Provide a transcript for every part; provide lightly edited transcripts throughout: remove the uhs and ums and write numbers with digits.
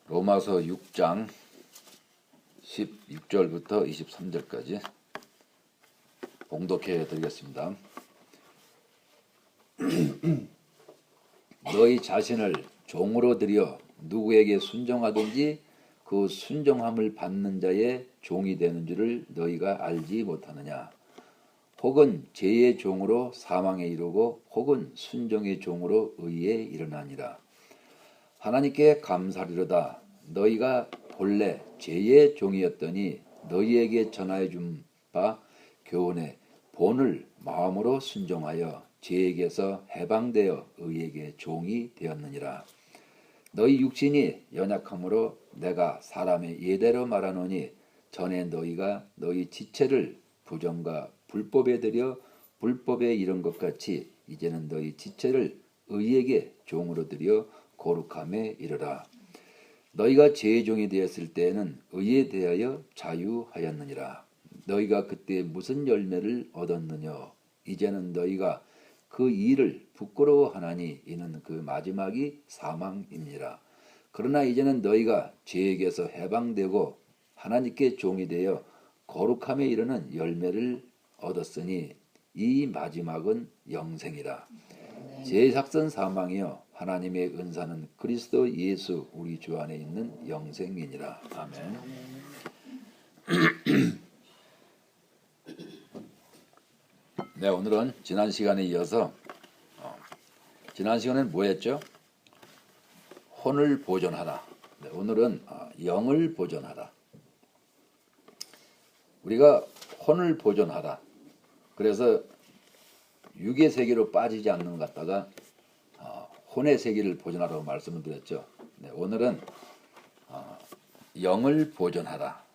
로마서 6장 16절부터 23절까지 봉독해 드리겠습니다. 너희 자신을 종으로 들여 누구에게 순종하든지 그 순종함을 받는 자의 종이 되는 줄을 너희가 알지 못하느냐. 혹은 죄의 종으로 사망에 이르고 혹은 순종의 종으로 의에 이르나니라. 하나님께 감사리로다. 너희가 본래 죄의 종이었더니 너희에게 전하여 준 바 교훈의 본을 마음으로 순종하여 죄에게서 해방되어 의에게 종이 되었느니라. 너희 육신이 연약함으로 내가 사람의 예대로 말하노니 전에 너희가 너희 지체를 부정과 불법에 들여 불법에 이른 것 같이 이제는 너희 지체를 의에게 종으로 들여 거룩함에 이르라. 너희가 죄의 종이 되었을 때에는 의에 대하여 자유하였느니라. 너희가 그때 무슨 열매를 얻었느냐. 이제는 너희가 그 일을 부끄러워하나니 이는 그 마지막이 사망이니라. 그러나 이제는 너희가 죄에게서 해방되고 하나님께 종이 되어 거룩함에 이르는 열매를 얻었으니 이 마지막은 영생이라. 죄의 삭선 사망이요 하나님의 은사는 그리스도 예수 우리 주 안에 있는 영생이니라. 아멘. 네, 오늘은 지난 시간에 이어서 지난 시간에는 뭐 했죠? 혼을 보존하라. 네, 오늘은 영을 보존하라. 우리가 혼을 보존하라. 그래서 육의 세계로 빠지지 않는 것 같다가 혼의 세계를 보존하라고 말씀을 드렸죠. 네, 오늘은 영을 보존하라.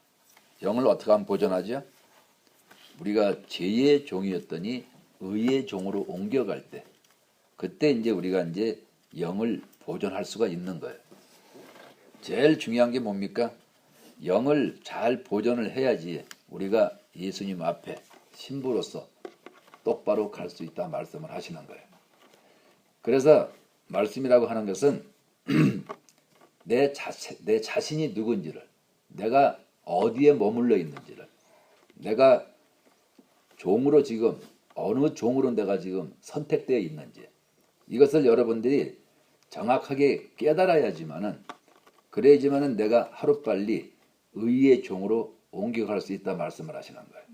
영을 어떻게 하면 보존하죠? 우리가 죄의 종이었더니 의의 종으로 옮겨갈 때, 그때 이제 우리가 이제 영을 보존할 수가 있는 거예요. 제일 중요한 게 뭡니까? 영을 잘 보존을 해야지 우리가 예수님 앞에 신부로서 똑바로 갈 수 있다 말씀을 하시는 거예요. 그래서 말씀이라고 하는 것은 내 자신이 누군지를, 내가 어디에 머물러 있는지를, 내가 종으로 지금 어느 종으로 내가 지금 선택되어 있는지, 이것을 여러분들이 정확하게 깨달아야지만은, 그래야지만은 내가 하루빨리 의의 종으로 옮겨갈 수 있다 말씀을 하시는 거예요.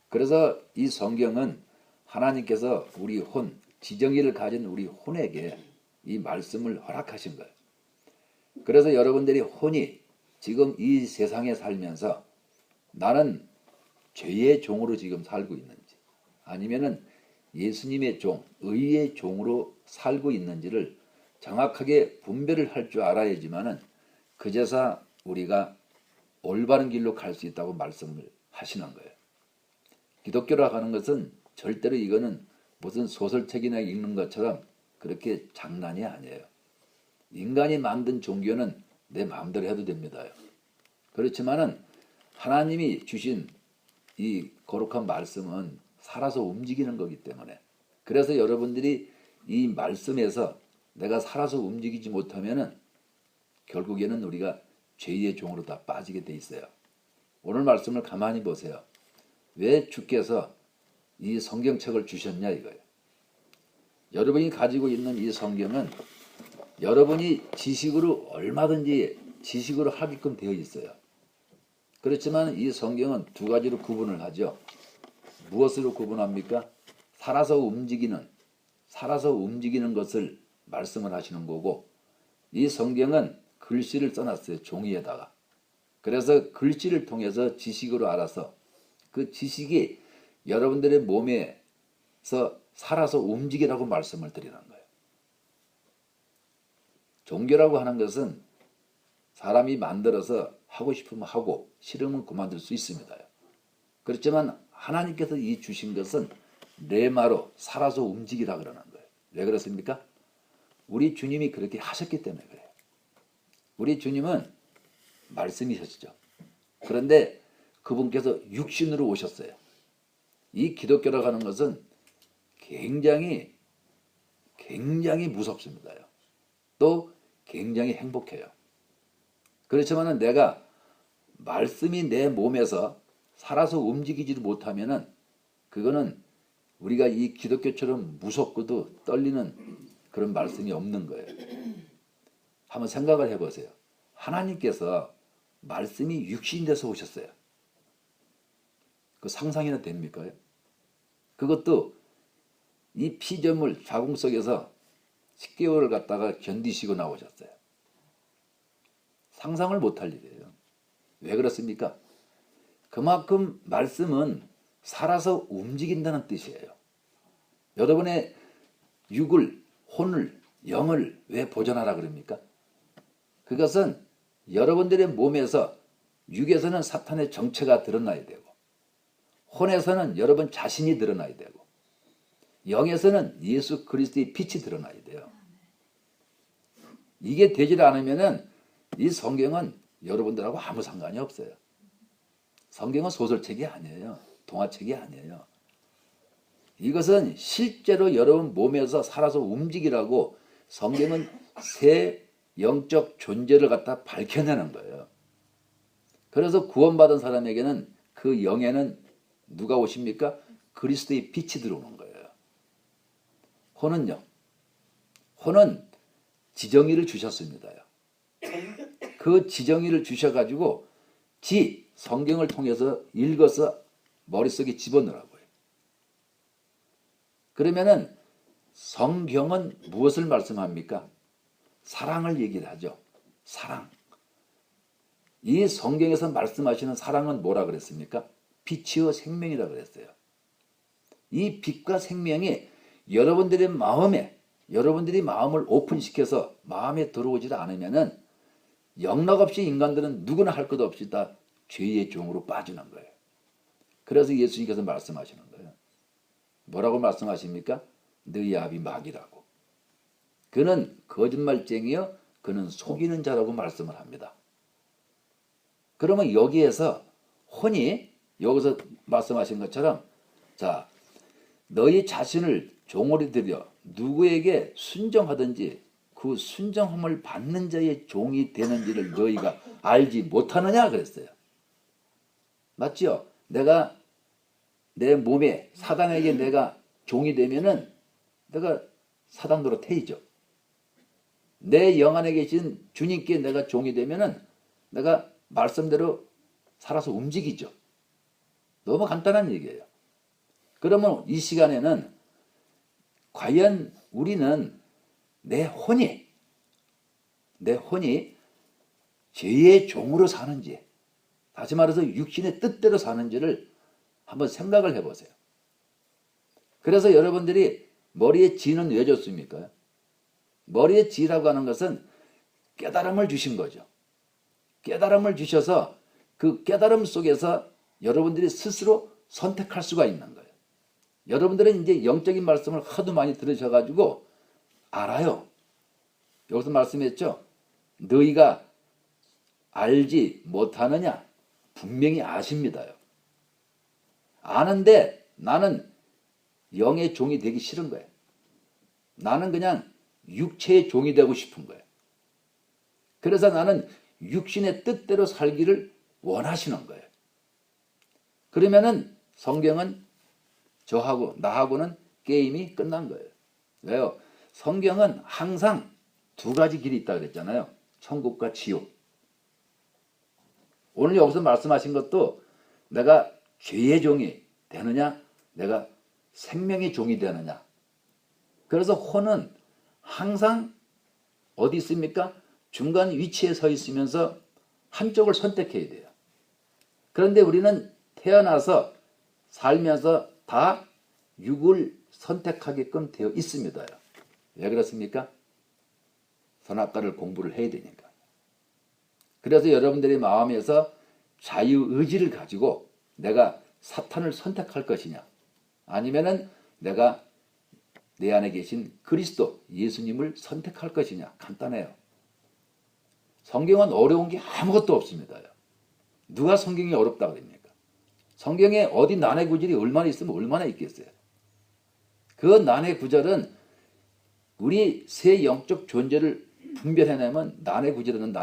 그래서 이 성경은 하나님께서 우리 혼, 지정의를 가진 우리 혼에게 이 말씀을 허락하신 거예요. 그래서 여러분들이 혼이 지금 이 세상에 살면서 나는 죄의 종으로 지금 살고 있는지, 아니면은 예수님의 종, 의의 종으로 살고 있는지를 정확하게 분별을 할 줄 알아야지만은 그제서 우리가 올바른 길로 갈 수 있다고 말씀을 하시는 거예요. 기독교라고 하는 것은 절대로 이거는 무슨 소설책이나 읽는 것처럼 그렇게 장난이 아니에요. 인간이 만든 종교는 내 마음대로 해도 됩니다. 그렇지만은 하나님이 주신 이 거룩한 말씀은 살아서 움직이는 거기 때문에, 그래서 여러분들이 이 말씀에서 내가 살아서 움직이지 못하면은 결국에는 우리가 죄의 종으로 다 빠지게 돼 있어요. 오늘 말씀을 가만히 보세요. 왜 주께서 이 성경책을 주셨냐 이거예요. 여러분이 가지고 있는 이 성경은 여러분이 지식으로 얼마든지 지식으로 하게끔 되어 있어요. 그렇지만 이 성경은 두 가지로 구분을 하죠. 무엇으로 구분합니까? 살아서 움직이는 것을 말씀을 하시는 거고, 이 성경은 글씨를 써놨어요. 종이에다가. 그래서 글씨를 통해서 지식으로 알아서 그 지식이 여러분들의 몸에서 살아서 움직이라고 말씀을 드리는 거예요. 종교라고 하는 것은 사람이 만들어서 하고 싶으면 하고 싫으면 그만둘 수 있습니다. 그렇지만 하나님께서 이 주신 것은 레마로 살아서 움직이라 그러는 거예요. 왜 그렇습니까? 우리 주님이 그렇게 하셨기 때문에 그래요. 우리 주님은 말씀이셨죠. 그런데 그분께서 육신으로 오셨어요. 이 기독교라고 하는 것은 굉장히 무섭습니다. 또 굉장히 행복해요. 그렇지만은 내가 말씀이 내 몸에서 살아서 움직이지를 못하면은 그거는 우리가 이 기독교처럼 무섭고도 떨리는 그런 말씀이 없는 거예요. 한번 생각을 해보세요. 하나님께서 말씀이 육신이 돼서 오셨어요. 그 상상이나 됩니까? 그것도 이 피조물 자궁 속에서 10개월을 갖다가 견디시고 나오셨어요. 상상을 못할 일이에요. 왜 그렇습니까? 그만큼 말씀은 살아서 움직인다는 뜻이에요. 여러분의 육을, 혼을, 영을 왜 보존하라 그럽니까? 그것은 여러분들의 몸에서 육에서는 사탄의 정체가 드러나야 되고 혼에서는 여러분 자신이 드러나야 되고 영에서는 예수 그리스도의 빛이 드러나야 돼요. 이게 되질 않으면은 이 성경은 여러분들하고 아무 상관이 없어요. 성경은 소설책이 아니에요. 동화책이 아니에요. 이것은 실제로 여러분 몸에서 살아서 움직이라고 성경은 새 영적 존재를 갖다 밝혀내는 거예요. 그래서 구원받은 사람에게는 그 영에는 누가 오십니까? 그리스도의 빛이 들어오는 거예요. 혼은요. 혼은 지정의를 주셨습니다요. 그 지정의를 주셔가지고 성경을 통해서 읽어서 머릿속에 집어넣으라고요. 그러면은 성경은 무엇을 말씀합니까? 사랑을 얘기를 하죠. 사랑. 이 성경에서 말씀하시는 사랑은 뭐라 그랬습니까? 빛이요 생명이라 그랬어요. 이 빛과 생명이 여러분들의 마음에 여러분들이 마음을 오픈시켜서 마음에 들어오지 않으면은 영락없이 인간들은 누구나 할 것 없이 다 죄의 종으로 빠지는 거예요. 그래서 예수님께서 말씀하시는 거예요. 뭐라고 말씀하십니까? 너희 아비 마귀라고. 그는 거짓말쟁이여 그는 속이는 자라고 말씀을 합니다. 그러면 여기에서 혼이 여기서 말씀하신 것처럼 자 너희 자신을 종으로 들여 누구에게 순정하든지 그 순정함을 받는 자의 종이 되는지를 너희가 알지 못하느냐 그랬어요. 맞죠? 내가 내 몸에 사단에게 내가 종이 되면은 내가 사단 노릇해야죠. 내 영 안에 계신 주님께 내가 종이 되면은 내가 말씀대로 살아서 움직이죠. 너무 간단한 얘기예요. 그러면 이 시간에는 과연 우리는 내 혼이 죄의 종으로 사는지 다시 말해서 육신의 뜻대로 사는지를 한번 생각을 해보세요. 그래서 여러분들이 머리에 지는 왜 줬습니까? 머리에 지라고 하는 것은 깨달음을 주신 거죠. 깨달음을 주셔서 그 깨달음 속에서 여러분들이 스스로 선택할 수가 있는 거예요. 여러분들은 이제 영적인 말씀을 하도 많이 들으셔가지고 알아요. 여기서 말씀했죠. 너희가 알지 못하느냐? 분명히 아십니다요. 아는데 나는 영의 종이 되기 싫은 거예요. 나는 그냥 육체의 종이 되고 싶은 거예요. 그래서 나는 육신의 뜻대로 살기를 원하시는 거예요. 그러면은 성경은 저하고 나하고는 게임이 끝난 거예요. 왜요? 성경은 항상 두 가지 길이 있다 그랬잖아요. 천국과 지옥. 오늘 여기서 말씀하신 것도 내가 죄의 종이 되느냐, 내가 생명의 종이 되느냐. 그래서 혼은 항상 어디 있습니까? 중간 위치에 서 있으면서 한쪽을 선택해야 돼요. 그런데 우리는 태어나서 살면서 다 육을 선택하게끔 되어 있습니다. 왜 그렇습니까? 선악과를 공부를 해야 되니까. 그래서 여러분들의 마음에서 자유의지를 가지고 내가 사탄을 선택할 것이냐 아니면은 내가 내 안에 계신 그리스도 예수님을 선택할 것이냐 간단해요. 성경은 어려운 게 아무것도 없습니다. 누가 성경이 어렵다 그럽니까? 성경에 어디 난해 구절이 얼마나 있으면 얼마나 있겠어요. 그 난해 구절은 우리 새 영적 존재를 분별해내면 난해 구질은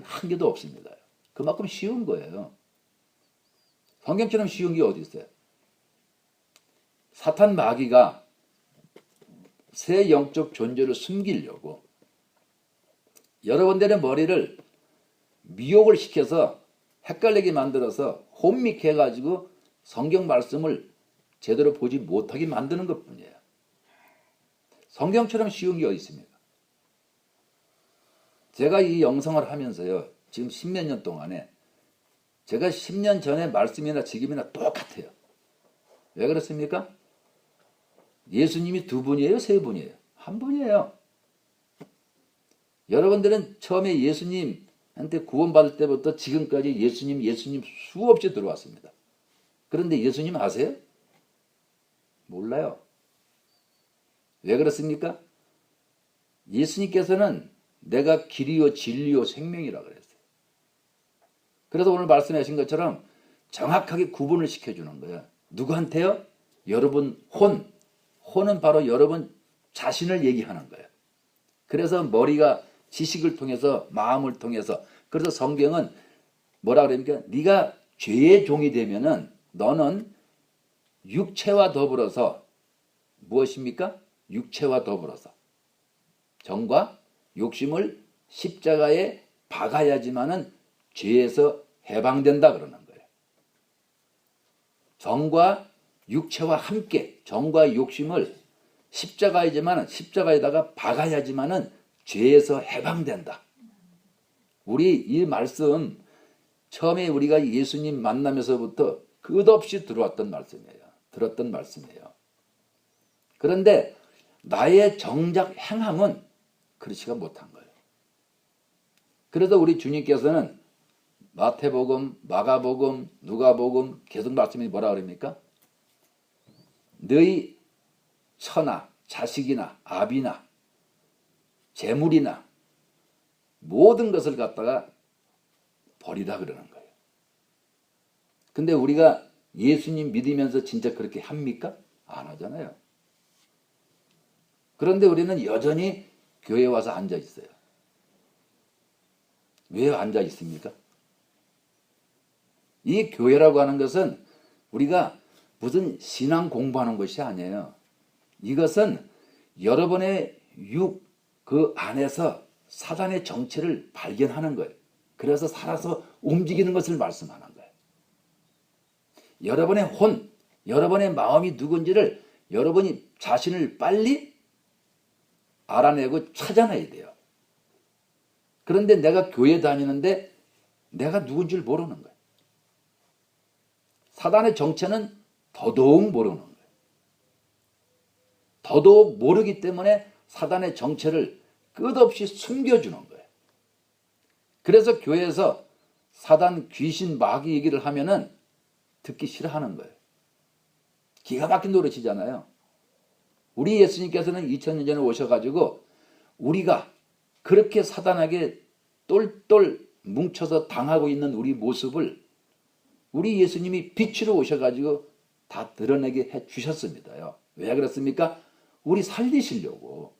한 개도 없습니다. 그만큼 쉬운 거예요. 성경처럼 쉬운 게 어디 있어요? 사탄 마귀가 새 영적 존재를 숨기려고 여러분들의 머리를 미혹을 시켜서 헷갈리게 만들어서 혼미케 해가지고 성경 말씀을 제대로 보지 못하게 만드는 것뿐이에요. 성경처럼 쉬운 게 어디 있습니까? 제가 이 영상을 하면서요, 지금 10몇 년 동안에 제가 10년 전의 말씀이나 지금이나 똑같아요. 왜 그렇습니까? 예수님이 두 분이에요? 세 분이에요? 한 분이에요. 여러분들은 처음에 예수님한테 구원받을 때부터 지금까지 예수님 수없이 들어왔습니다. 그런데 예수님 아세요? 몰라요. 왜 그렇습니까? 예수님께서는 내가 길이요 진리요 생명이라 그랬어요. 그래서 오늘 말씀하신 것처럼 정확하게 구분을 시켜주는 거예요. 누구한테요? 여러분 혼은 바로 여러분 자신을 얘기하는 거예요. 그래서 머리가 지식을 통해서 마음을 통해서 그래서 성경은 뭐라 그럽니까? 네가 죄의 종이 되면은 너는 육체와 더불어서 무엇입니까? 육체와 더불어서 정과 욕심을 십자가에 박아야지만은 죄에서 해방된다 그러는 거예요. 정과 육체와 함께 정과 욕심을 십자가에다가 박아야지만은 죄에서 해방된다. 우리 이 말씀 처음에 우리가 예수님 만나면서부터 끝없이 들었던 말씀이에요. 그런데 나의 정작 행함은 그렇지가 못한 거예요. 그래서 우리 주님께서는 마태복음, 마가복음, 누가복음 계속 말씀이 뭐라 그럽니까? 너희 처나 자식이나 아비나 재물이나 모든 것을 갖다가 버리라 그러는 거예요. 근데 우리가 예수님 믿으면서 진짜 그렇게 합니까? 안 하잖아요. 그런데 우리는 여전히 교회에 와서 앉아 있어요. 왜 앉아 있습니까? 이 교회라고 하는 것은 우리가 무슨 신앙 공부하는 것이 아니에요. 이것은 여러분의 그 안에서 사단의 정체를 발견하는 거예요. 그래서 살아서 움직이는 것을 말씀하는 거예요. 여러분의 여러분의 마음이 누군지를 여러분이 자신을 빨리 알아내고 찾아내야 돼요. 그런데 내가 교회 다니는데 내가 누군지를 모르는 거예요. 사단의 정체는 더더욱 모르는 거예요. 더더욱 모르기 때문에 사단의 정체를 끝없이 숨겨주는 거예요. 그래서 교회에서 사단, 귀신, 마귀 얘기를 하면은 듣기 싫어하는 거예요. 기가 막힌 노릇이잖아요. 우리 예수님께서는 2000년 전에 오셔가지고 우리가 그렇게 사단에게 똘똘 뭉쳐서 당하고 있는 우리 모습을 우리 예수님이 빛으로 오셔가지고 다 드러내게 해주셨습니다요. 왜 그렇습니까? 우리 살리시려고.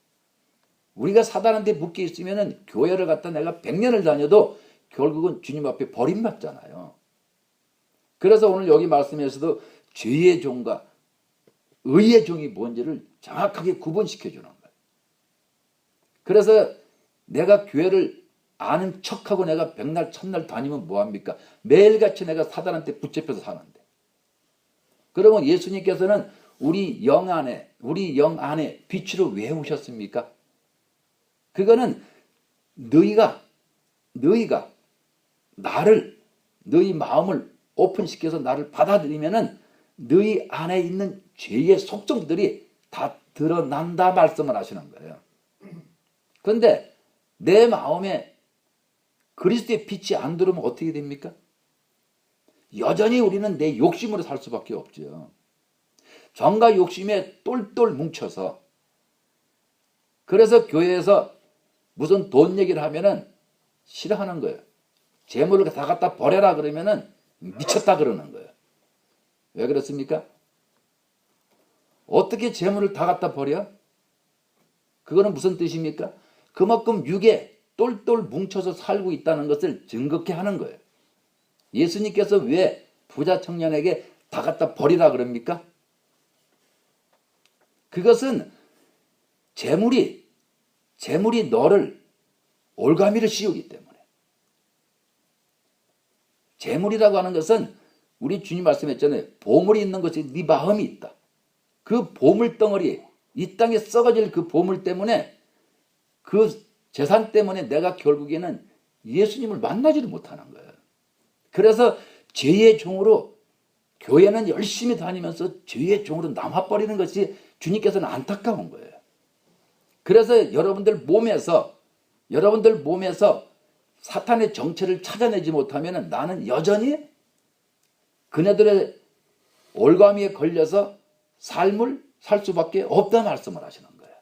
우리가 사단한테 묶여 있으면은 교회를 갖다 내가 100년을 다녀도 결국은 주님 앞에 버림받잖아요. 그래서 오늘 여기 말씀에서도 죄의 종과 의의 종이 뭔지를 정확하게 구분시켜 주는 거예요. 그래서 내가 교회를 아는 척하고 내가 백날 첫날 다니면 뭐합니까? 매일같이 내가 사단한테 붙잡혀서 사는데. 그러면 예수님께서는 우리 영 안에 빛으로 왜 오셨습니까? 그거는 너희가 너희 마음을 오픈시켜서 나를 받아들이면은 너희 안에 있는 죄의 속성들이 다 드러난다 말씀을 하시는 거예요. 그런데 내 마음에 그리스도의 빛이 안 들어오면 어떻게 됩니까? 여전히 우리는 내 욕심으로 살 수밖에 없죠. 정과 욕심에 똘똘 뭉쳐서 그래서 교회에서 무슨 돈 얘기를 하면은 싫어하는 거예요. 재물을 다 갖다 버려라 그러면은 미쳤다 그러는 거예요. 왜 그렇습니까? 어떻게 재물을 다 갖다 버려? 그거는 무슨 뜻입니까? 그만큼 육에 똘똘 뭉쳐서 살고 있다는 것을 증거케 하는 거예요. 예수님께서 왜 부자 청년에게 다 갖다 버리라 그럽니까? 그것은 재물이 너를 올가미를 씌우기 때문에. 재물이라고 하는 것은 우리 주님 말씀했잖아요. 보물이 있는 것이 네 마음이 있다. 그 보물 덩어리, 이 땅에 썩어질 그 보물 때문에, 그 재산 때문에 내가 결국에는 예수님을 만나지를 못하는 거예요. 그래서 죄의 종으로, 교회는 열심히 다니면서 죄의 종으로 남아버리는 것이 주님께서는 안타까운 거예요. 그래서 여러분들 몸에서 사탄의 정체를 찾아내지 못하면 나는 여전히 그네들의 올가미에 걸려서 삶을 살 수밖에 없다 말씀을 하시는 거예요.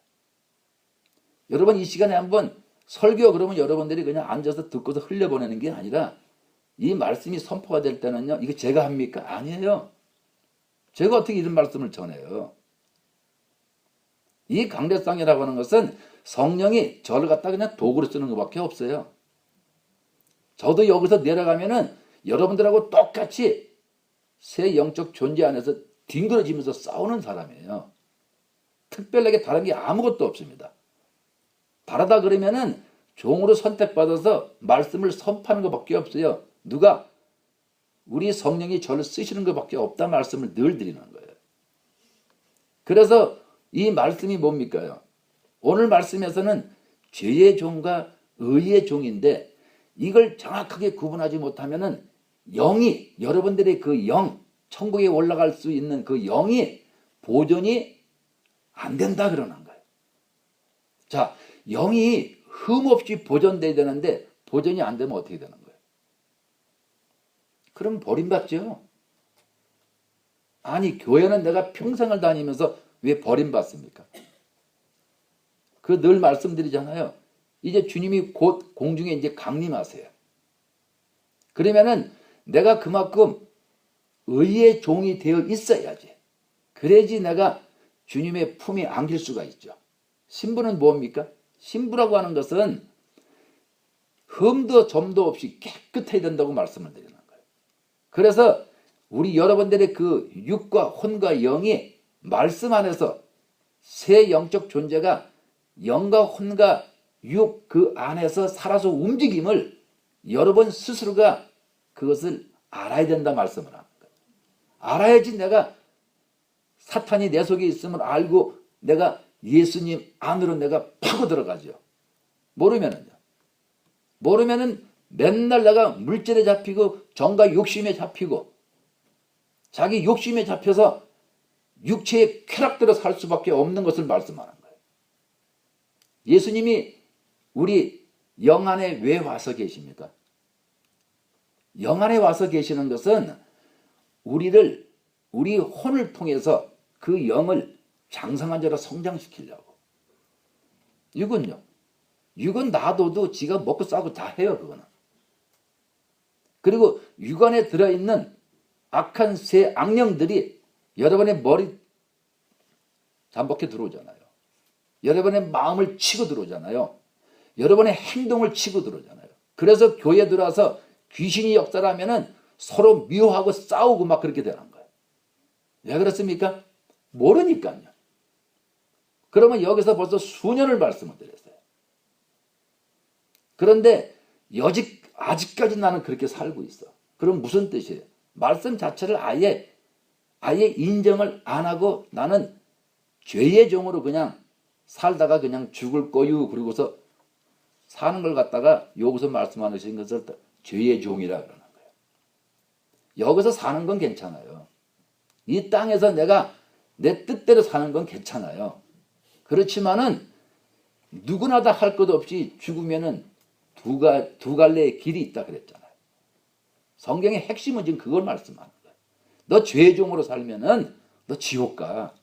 여러분, 이 시간에 한번 설교, 그러면 여러분들이 그냥 앉아서 듣고서 흘려보내는 게 아니라 이 말씀이 선포가 될 때는요, 이거 제가 합니까? 아니에요. 제가 어떻게 이런 말씀을 전해요? 이 강대상이라고 하는 것은 성령이 저를 갖다 그냥 도구로 쓰는 것밖에 없어요. 저도 여기서 내려가면은 여러분들하고 똑같이 새 영적 존재 안에서 뒹그러지면서 싸우는 사람이에요. 특별하게 다른 게 아무것도 없습니다. 다르다 그러면은 종으로 선택받아서 말씀을 선포하는 것밖에 없어요. 누가? 우리 성령이 저를 쓰시는 것밖에 없다 말씀을 늘 드리는 거예요. 그래서 이 말씀이 뭡니까? 오늘 말씀에서는 죄의 종과 의의 종인데, 이걸 정확하게 구분하지 못하면은 영이, 여러분들의 그 영, 천국에 올라갈 수 있는 그 영이 보존이 안 된다 그러는 거예요. 자, 영이 흠없이 보존돼야 되는데 보존이 안 되면 어떻게 되는 거예요? 그럼 버림받죠. 아니, 교회는 내가 평생을 다니면서 왜 버림받습니까? 그 늘 말씀드리잖아요. 이제 주님이 곧 공중에 이제 강림하세요. 그러면은 내가 그만큼 의의 종이 되어 있어야지. 그래야지 내가 주님의 품에 안길 수가 있죠. 신부는 뭡니까? 신부라고 하는 것은 흠도 점도 없이 깨끗해야 된다고 말씀을 드리는 거예요. 그래서 우리 여러분들의 그 육과 혼과 영이 말씀 안에서 새 영적 존재가 영과 혼과 육 그 안에서 살아서 움직임을 여러분 스스로가 그것을 알아야 된다 말씀을 합니다. 알아야지 내가 사탄이 내 속에 있음을 알고 내가 예수님 안으로 내가 파고 들어가죠. 모르면은 맨날 내가 물질에 잡히고 정과 욕심에 잡히고 자기 욕심에 잡혀서 육체의 쾌락대로 살 수밖에 없는 것을 말씀하는 거예요. 예수님이 우리 영 안에 왜 와서 계십니까? 영 안에 와서 계시는 것은 우리 혼을 통해서 그 영을 장성한 자로 성장시키려고. 육은 놔둬도 지가 먹고 싸고 다 해요, 그거는. 그리고 육 안에 들어있는 악한 새 악령들이 여러분의 머리 잠복해 들어오잖아요. 여러분의 마음을 치고 들어오잖아요. 여러분의 행동을 치고 들어오잖아요. 그래서 교회에 들어와서 귀신이 역사를 하면은 서로 미워하고 싸우고 막 그렇게 되는 거예요. 왜 그렇습니까? 모르니까요. 그러면 여기서 벌써 수년을 말씀을 드렸어요. 그런데 아직까지 나는 그렇게 살고 있어. 그럼 무슨 뜻이에요? 말씀 자체를 아예 인정을 안 하고 나는 죄의 종으로 그냥 살다가 그냥 죽을 거유, 그러고서 사는 걸 갖다가 여기서 말씀하신 것을 죄의 종이라 그러는 거예요. 여기서 사는 건 괜찮아요. 이 땅에서 내가 내 뜻대로 사는 건 괜찮아요. 그렇지만은 누구나 다 할 것 없이 죽으면은 두 갈래의 길이 있다 그랬잖아요. 성경의 핵심은 지금 그걸 말씀하는 거예요. 너 죄의 종으로 살면은 너 지옥 가.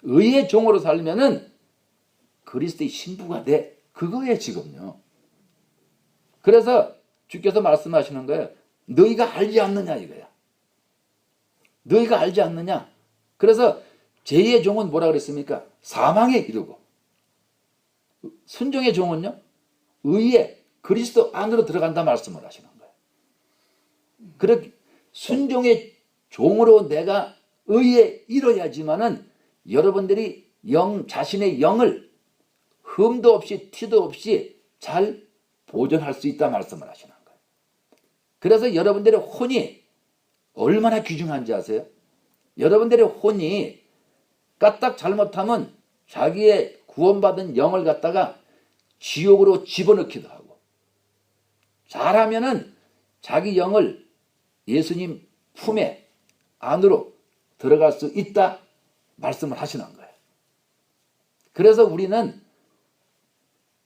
의의 종으로 살면은 그리스도의 신부가 돼. 그거예요, 지금요. 그래서 주께서 말씀하시는 거예요. 너희가 알지 않느냐 이거야. 너희가 알지 않느냐. 그래서 죄의 종은 뭐라 그랬습니까? 사망에 이르고, 순종의 종은요? 의에 그리스도 안으로 들어간다 말씀을 하시는 거예요. 그렇게 순종의 종으로 내가 의에 이뤄야지만은 여러분들이 자신의 영을 흠도 없이 티도 없이 잘 보존할 수 있다 말씀을 하시는 거예요. 그래서 여러분들의 혼이 얼마나 귀중한지 아세요? 여러분들의 혼이 까딱 잘못하면 자기의 구원받은 영을 갖다가 지옥으로 집어넣기도 하고, 잘하면은 자기 영을 예수님 품에 안으로 들어갈 수 있다 말씀을 하시는 거예요. 그래서 우리는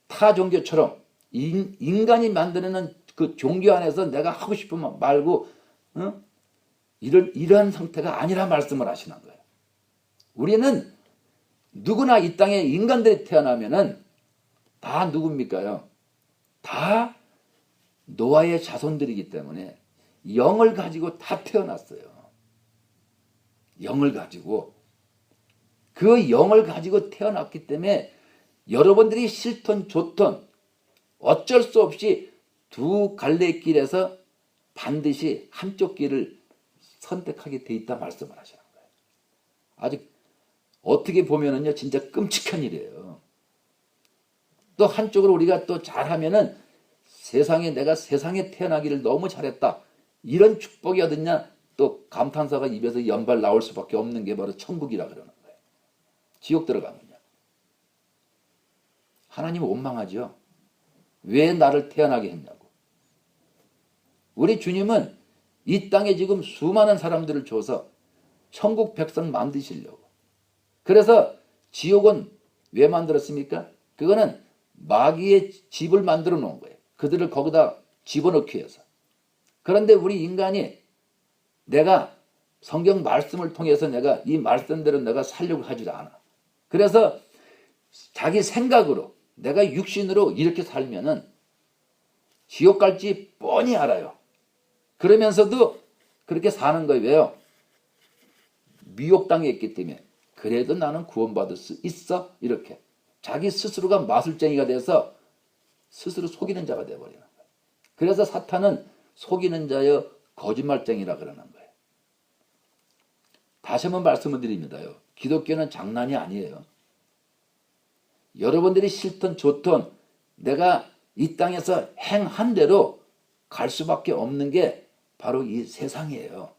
타 종교처럼 인간이 만드는 그 종교 안에서 내가 하고 싶으면 말고 이러한 상태가 아니라 말씀을 하시는 거예요. 우리는 누구나 이 땅에 인간들이 태어나면은 다 누굽니까요? 다 노아의 자손들이기 때문에 영을 가지고 다 태어났어요. 영을 가지고. 그 영을 가지고 태어났기 때문에 여러분들이 싫든 좋든 어쩔 수 없이 두 갈래길에서 반드시 한쪽 길을 선택하게 돼 있다 말씀을 하시는 거예요. 아직 어떻게 보면은요, 진짜 끔찍한 일이에요. 또 한쪽으로 우리가 또 잘하면은 내가 세상에 태어나기를 너무 잘했다, 이런 축복이 어딨냐, 또 감탄사가 입에서 연발 나올 수밖에 없는 게 바로 천국이라 그러는 거예요. 지옥 들어가면요. 하나님 원망하죠. 왜 나를 태어나게 했냐고. 우리 주님은 이 땅에 지금 수많은 사람들을 줘서 천국 백성 만드시려고. 그래서 지옥은 왜 만들었습니까? 그거는 마귀의 집을 만들어 놓은 거예요. 그들을 거기다 집어넣기 위해서. 그런데 우리 인간이 내가 성경 말씀을 통해서 내가 이 말씀대로 내가 살려고 하지 않아. 그래서 자기 생각으로 내가 육신으로 이렇게 살면은 지옥 갈지 뻔히 알아요. 그러면서도 그렇게 사는 거예요. 왜요? 미혹당에 있기 때문에. 그래도 나는 구원받을 수 있어? 이렇게 자기 스스로가 마술쟁이가 돼서 스스로 속이는 자가 되어버리는 거예요. 그래서 사탄은 속이는 자여 거짓말쟁이라 그러는 거예요. 다시 한번 말씀을 드립니다요. 기독교는 장난이 아니에요. 여러분들이 싫든 좋든 내가 이 땅에서 행한 대로 갈 수밖에 없는 게 바로 이 세상이에요.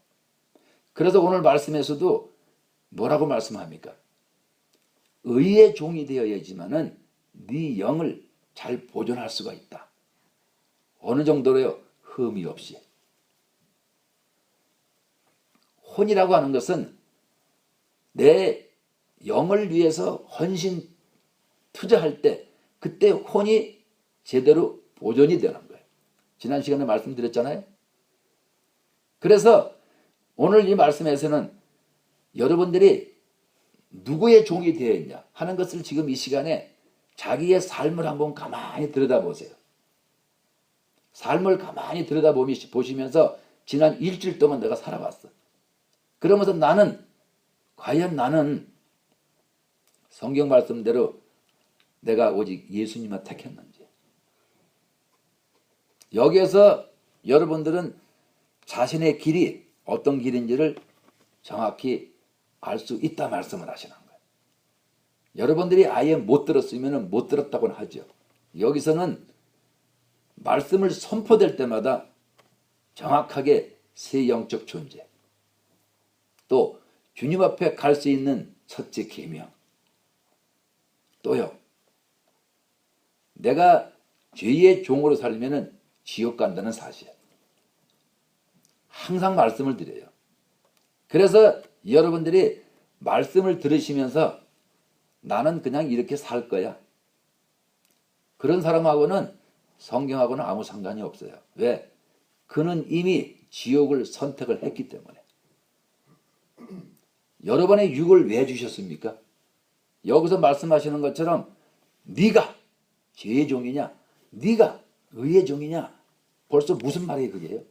그래서 오늘 말씀에서도 뭐라고 말씀합니까? 의의 종이 되어야지만은 네 영을 잘 보존할 수가 있다. 어느 정도로요? 흠이 없이. 혼이라고 하는 것은 내 영을 위해서 헌신 투자할 때 그때 혼이 제대로 보존이 되는 거예요. 지난 시간에 말씀드렸잖아요. 그래서 오늘 이 말씀에서는 여러분들이 누구의 종이 되어 있냐 하는 것을 지금 이 시간에 자기의 삶을 한번 가만히 들여다보세요. 삶을 가만히 들여다보시면서 지난 일주일 동안 내가 살아봤어. 그러면서 과연 나는 성경 말씀대로 내가 오직 예수님만 택했는지. 여기에서 여러분들은 자신의 길이 어떤 길인지를 정확히 알 수 있다 말씀을 하시는 거예요. 여러분들이 아예 못 들었으면 못 들었다고는 하죠. 여기서는 말씀을 선포될 때마다 정확하게 새 영적 존재, 또 주님 앞에 갈 수 있는 첫째 계명, 또요, 내가 죄의 종으로 살면 지옥 간다는 사실, 항상 말씀을 드려요. 그래서 여러분들이 말씀을 들으시면서 나는 그냥 이렇게 살 거야, 그런 사람하고는 성경하고는 아무 상관이 없어요. 왜? 그는 이미 지옥을 선택을 했기 때문에. 여러분의 육을 왜 주셨습니까? 여기서 말씀하시는 것처럼 네가 죄의 종이냐, 네가 의의 종이냐, 벌써 무슨 말이에요 그게요?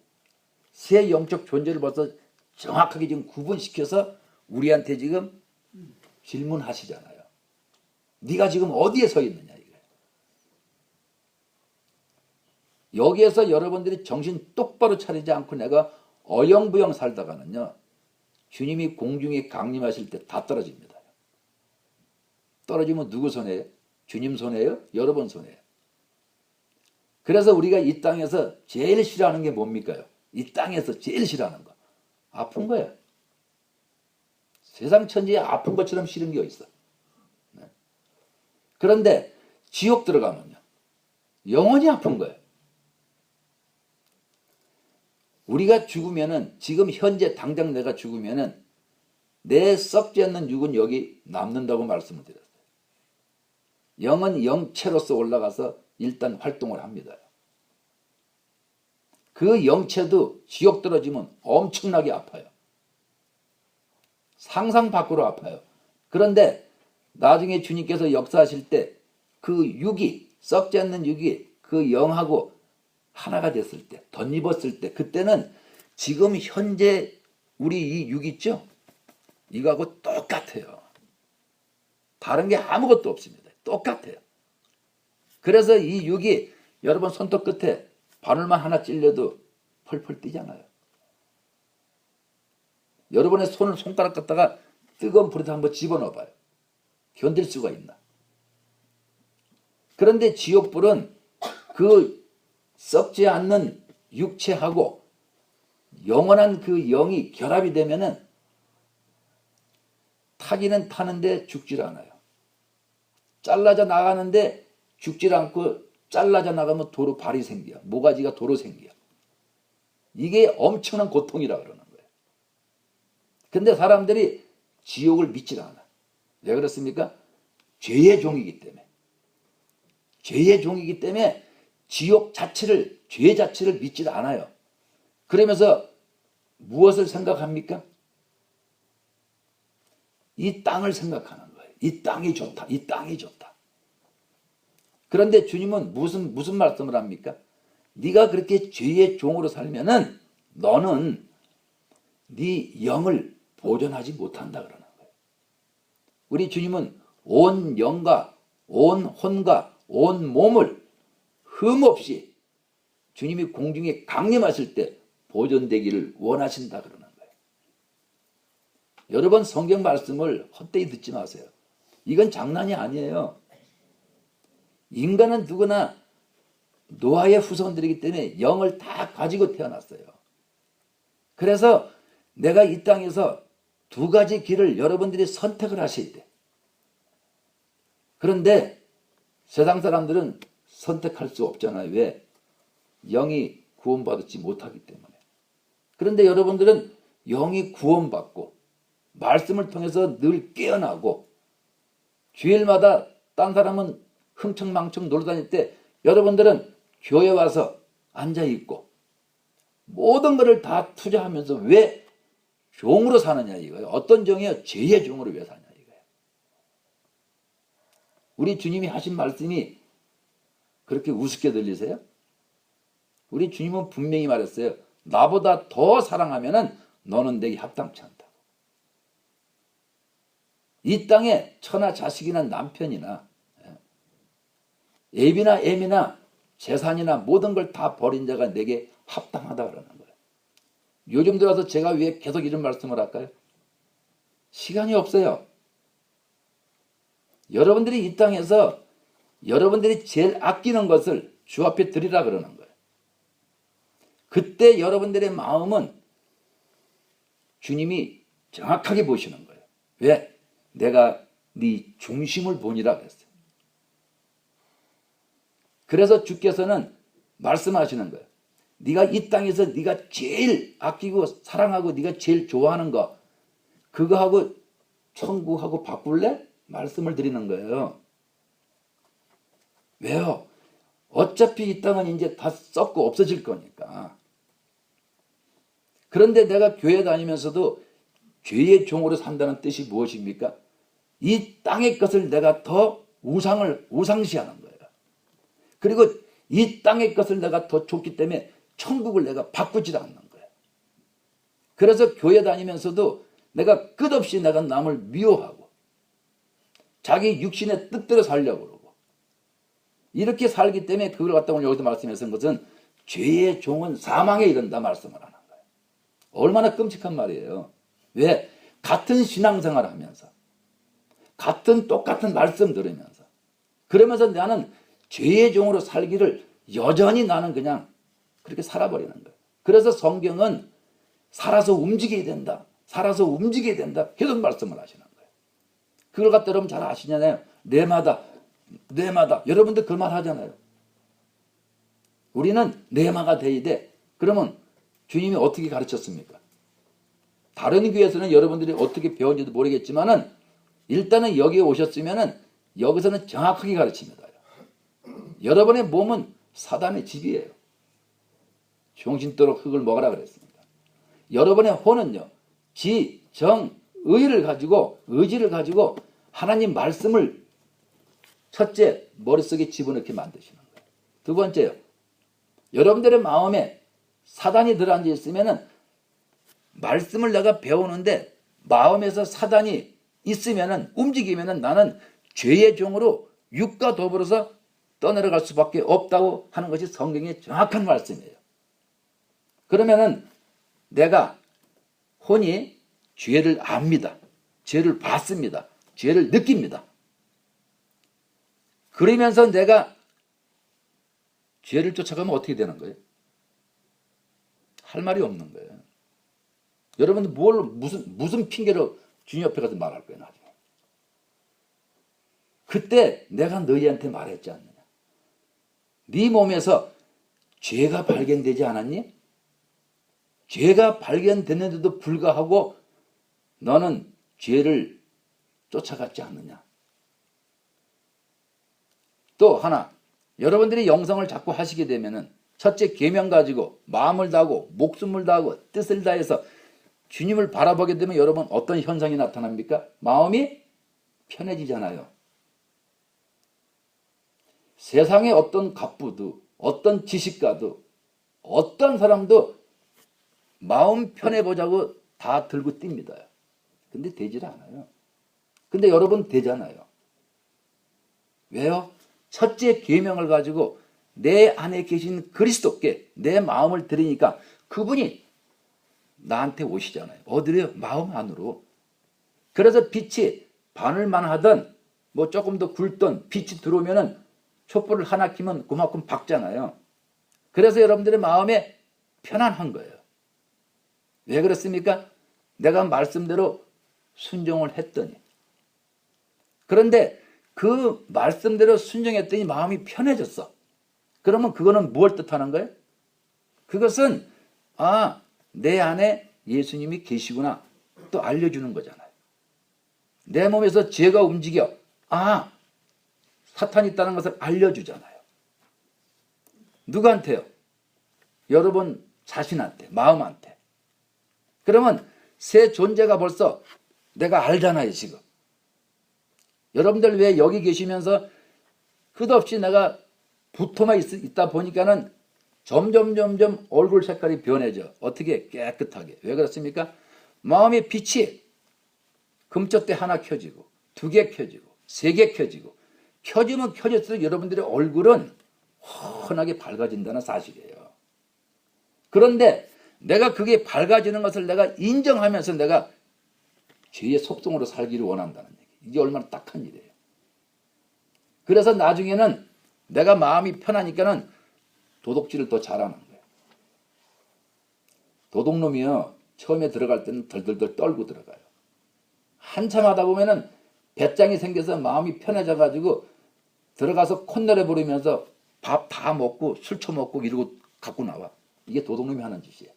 새 영적 존재를 벌써 정확하게 지금 구분시켜서 우리한테 지금 질문하시잖아요. 네가 지금 어디에 서 있느냐 이거예요. 여기에서 여러분들이 정신 똑바로 차리지 않고 내가 어영부영 살다가는요, 주님이 공중에 강림하실 때 다 떨어집니다. 떨어지면 누구 손해예요? 주님 손해예요? 여러분 손해예요? 그래서 우리가 이 땅에서 제일 싫어하는 게 뭡니까? 이 땅에서 제일 싫어하는 거. 아픈 거예요. 세상 천지에 아픈 것처럼 싫은 게 어딨어. 네. 그런데 지옥 들어가면요, 영원히 아픈 거예요. 우리가 죽으면은, 지금 현재 당장 내가 죽으면은 내 썩지 않는 육은 여기 남는다고 말씀을 드렸어요. 영은 영체로서 올라가서 일단 활동을 합니다. 그 영체도 지옥 떨어지면 엄청나게 아파요. 상상 밖으로 아파요. 그런데 나중에 주님께서 역사하실 때 그 육이, 썩지 않는 육이 그 영하고 하나가 됐을 때, 덧입었을 때, 그때는 지금 현재 우리 이 육 있죠? 이거하고 똑같아요. 다른 게 아무것도 없습니다. 똑같아요. 그래서 이 육이 여러분 손톱 끝에 바늘만 하나 찔려도 펄펄 뛰잖아요. 여러분의 손가락 갖다가 뜨거운 불에다 한번 집어넣어봐요. 견딜 수가 있나? 그런데 지옥불은 그 썩지 않는 육체하고 영원한 그 영이 결합이 되면은 타기는 타는데 죽질 않아요. 잘라져 나가는데 죽질 않고, 잘라져 나가면 도로 발이 생겨. 모가지가 도로 생겨. 이게 엄청난 고통이라 그러는 거예요. 근데 사람들이 지옥을 믿질 않아. 왜 그렇습니까? 죄의 종이기 때문에. 죄의 종이기 때문에 지옥 자체를, 죄 자체를 믿질 않아요. 그러면서 무엇을 생각합니까? 이 땅을 생각하는 거예요. 이 땅이 좋다. 이 땅이 좋다. 그런데 주님은 무슨 말씀을 합니까? 네가 그렇게 죄의 종으로 살면은 너는 네 영을 보존하지 못한다 그러는 거예요. 우리 주님은 온 영과 온 혼과 온 몸을 흠없이 주님이 공중에 강림하실 때 보존되기를 원하신다 그러는 거예요. 여러분, 성경 말씀을 헛되이 듣지 마세요. 이건 장난이 아니에요. 인간은 누구나 노아의 후손들이기 때문에 영을 다 가지고 태어났어요. 그래서 내가 이 땅에서 두 가지 길을 여러분들이 선택을 하셔야 돼. 그런데 세상 사람들은 선택할 수 없잖아요. 왜? 영이 구원받지 못하기 때문에. 그런데 여러분들은 영이 구원받고 말씀을 통해서 늘 깨어나고, 주일마다 딴 사람은 흥청망청 놀러다닐 때 여러분들은 교회 와서 앉아있고 모든 것을 다 투자하면서 왜 종으로 사느냐 이거예요. 어떤 종이요? 죄의 종으로 왜 사냐 이거예요. 우리 주님이 하신 말씀이 그렇게 우습게 들리세요? 우리 주님은 분명히 말했어요. 나보다 더 사랑하면은 너는 내게 합당치 않다고. 이 땅에 처나 자식이나 남편이나 애비나 애미나 재산이나 모든 걸 다 버린 자가 내게 합당하다 그러는 거예요. 요즘 들어서 제가 왜 계속 이런 말씀을 할까요? 시간이 없어요. 여러분들이 이 땅에서 여러분들이 제일 아끼는 것을 주 앞에 드리라 그러는 거예요. 그때 여러분들의 마음은 주님이 정확하게 보시는 거예요. 왜? 내가 네 중심을 보니라 그랬어요. 그래서 주께서는 말씀하시는 거예요. 네가 이 땅에서 네가 제일 아끼고 사랑하고 네가 제일 좋아하는 거, 그거하고 천국하고 바꿀래? 말씀을 드리는 거예요. 왜요? 어차피 이 땅은 이제 다 썩고 없어질 거니까. 그런데 내가 교회 다니면서도 죄의 종으로 산다는 뜻이 무엇입니까? 이 땅의 것을 내가 더 우상시하는 거예요. 그리고 이 땅의 것을 내가 더 좋기 때문에 천국을 내가 바꾸지 않는 거예요. 그래서 교회 다니면서도 내가 끝없이 내가 남을 미워하고 자기 육신의 뜻대로 살려고 그러고 이렇게 살기 때문에 그걸 갖다 오늘 여기서 말씀하신 것은 죄의 종은 사망에 이른다 말씀을 하는 거예요. 얼마나 끔찍한 말이에요. 왜? 같은 신앙생활을 하면서 같은 똑같은 말씀 들으면서 그러면서 나는 죄의 종으로 살기를 여전히 나는 그냥 그렇게 살아버리는 거예요. 그래서 성경은 살아서 움직여야 된다. 살아서 움직여야 된다. 계속 말씀을 하시는 거예요. 그걸 갖다 여러분 잘 아시잖아요. 뇌마다 여러분들 그 말 하잖아요. 우리는 뇌마가 돼야 돼. 그러면 주님이 어떻게 가르쳤습니까? 다른 교회에서는 여러분들이 어떻게 배웠는지도 모르겠지만은 일단은 여기에 오셨으면은 여기서는 정확하게 가르칩니다. 여러분의 몸은 사단의 집이에요. 정신도록 흙을 먹으라 그랬습니다. 여러분의 혼은요, 의지를 가지고 하나님 말씀을 첫째 머릿속에 집어넣게 만드시는 거예요. 두 번째요, 여러분들의 마음에 사단이 들어앉아 있으면은 말씀을 내가 배우는데 마음에서 사단이 있으면은 움직이면은 나는 죄의 종으로 육과 더불어서 떠내려갈 수밖에 없다고 하는 것이 성경의 정확한 말씀이에요. 그러면은 내가 혼이 죄를 압니다. 죄를 받습니다. 죄를 느낍니다. 그러면서 내가 죄를 쫓아가면 어떻게 되는 거예요? 할 말이 없는 거예요. 여러분들 무슨 핑계로 주님 옆에 가서 말할 거예요, 나중에. 그때 내가 너희한테 말했지 않느냐. 네 몸에서 죄가 발견되지 않았니? 죄가 발견됐는데도 불구하고 너는 죄를 쫓아갔지 않느냐. 또 하나, 여러분들이 영성을 자꾸 하시게 되면은 첫째 계명 가지고 마음을 다하고 목숨을 다하고 뜻을 다해서 주님을 바라보게 되면 여러분 어떤 현상이 나타납니까? 마음이 편해지잖아요. 세상의 어떤 갑부도 어떤 지식가도 어떤 사람도 마음 편해보자고 다 들고 뜁니다. 근데 되질 않아요. 근데 여러분 되잖아요. 왜요? 첫째 계명을 가지고 내 안에 계신 그리스도께 내 마음을 드리니까 그분이 나한테 오시잖아요. 어디래요? 마음 안으로. 그래서 빛이 바늘만 하던 뭐 조금 더 굵던 빛이 들어오면은 촛불을 하나 켜면 그만큼 밝잖아요. 그래서 여러분들의 마음에 편안한 거예요. 왜 그렇습니까? 내가 말씀대로 순종을 했더니. 그런데 그 말씀대로 순종했더니 마음이 편해졌어. 그러면 그거는 무엇을 뜻하는 거예요? 그것은 내 안에 예수님이 계시구나 또 알려주는 거잖아요. 내 몸에서 죄가 움직여 사탄이 있다는 것을 알려주잖아요. 누구한테요? 여러분 자신한테, 마음한테. 그러면 새 존재가 벌써 내가 알잖아요, 지금. 여러분들 왜 여기 계시면서 끝없이 내가 붙어만 있다 보니까는 점점 얼굴 색깔이 변해져. 어떻게? 깨끗하게. 왜 그렇습니까? 마음의 빛이 금쪽대 하나 켜지고 2개 켜지고 3개 켜지고 켜지면 켜질수록 여러분들의 얼굴은 환하게 밝아진다는 사실이에요. 그런데 내가 그게 밝아지는 것을 내가 인정하면서 내가 죄의 속성으로 살기를 원한다는 얘기. 이게 얼마나 딱한 일이에요. 그래서 나중에는 내가 마음이 편하니까는 도둑질을 더 잘하는 거예요. 도둑놈이요, 처음에 들어갈 때는 덜덜덜 떨고 들어가요. 한참 하다 보면은 배짱이 생겨서 마음이 편해져가지고 들어가서 콧노래 부르면서 밥 다 먹고 술 처먹고 이러고 갖고 나와. 이게 도둑놈이 하는 짓이에요.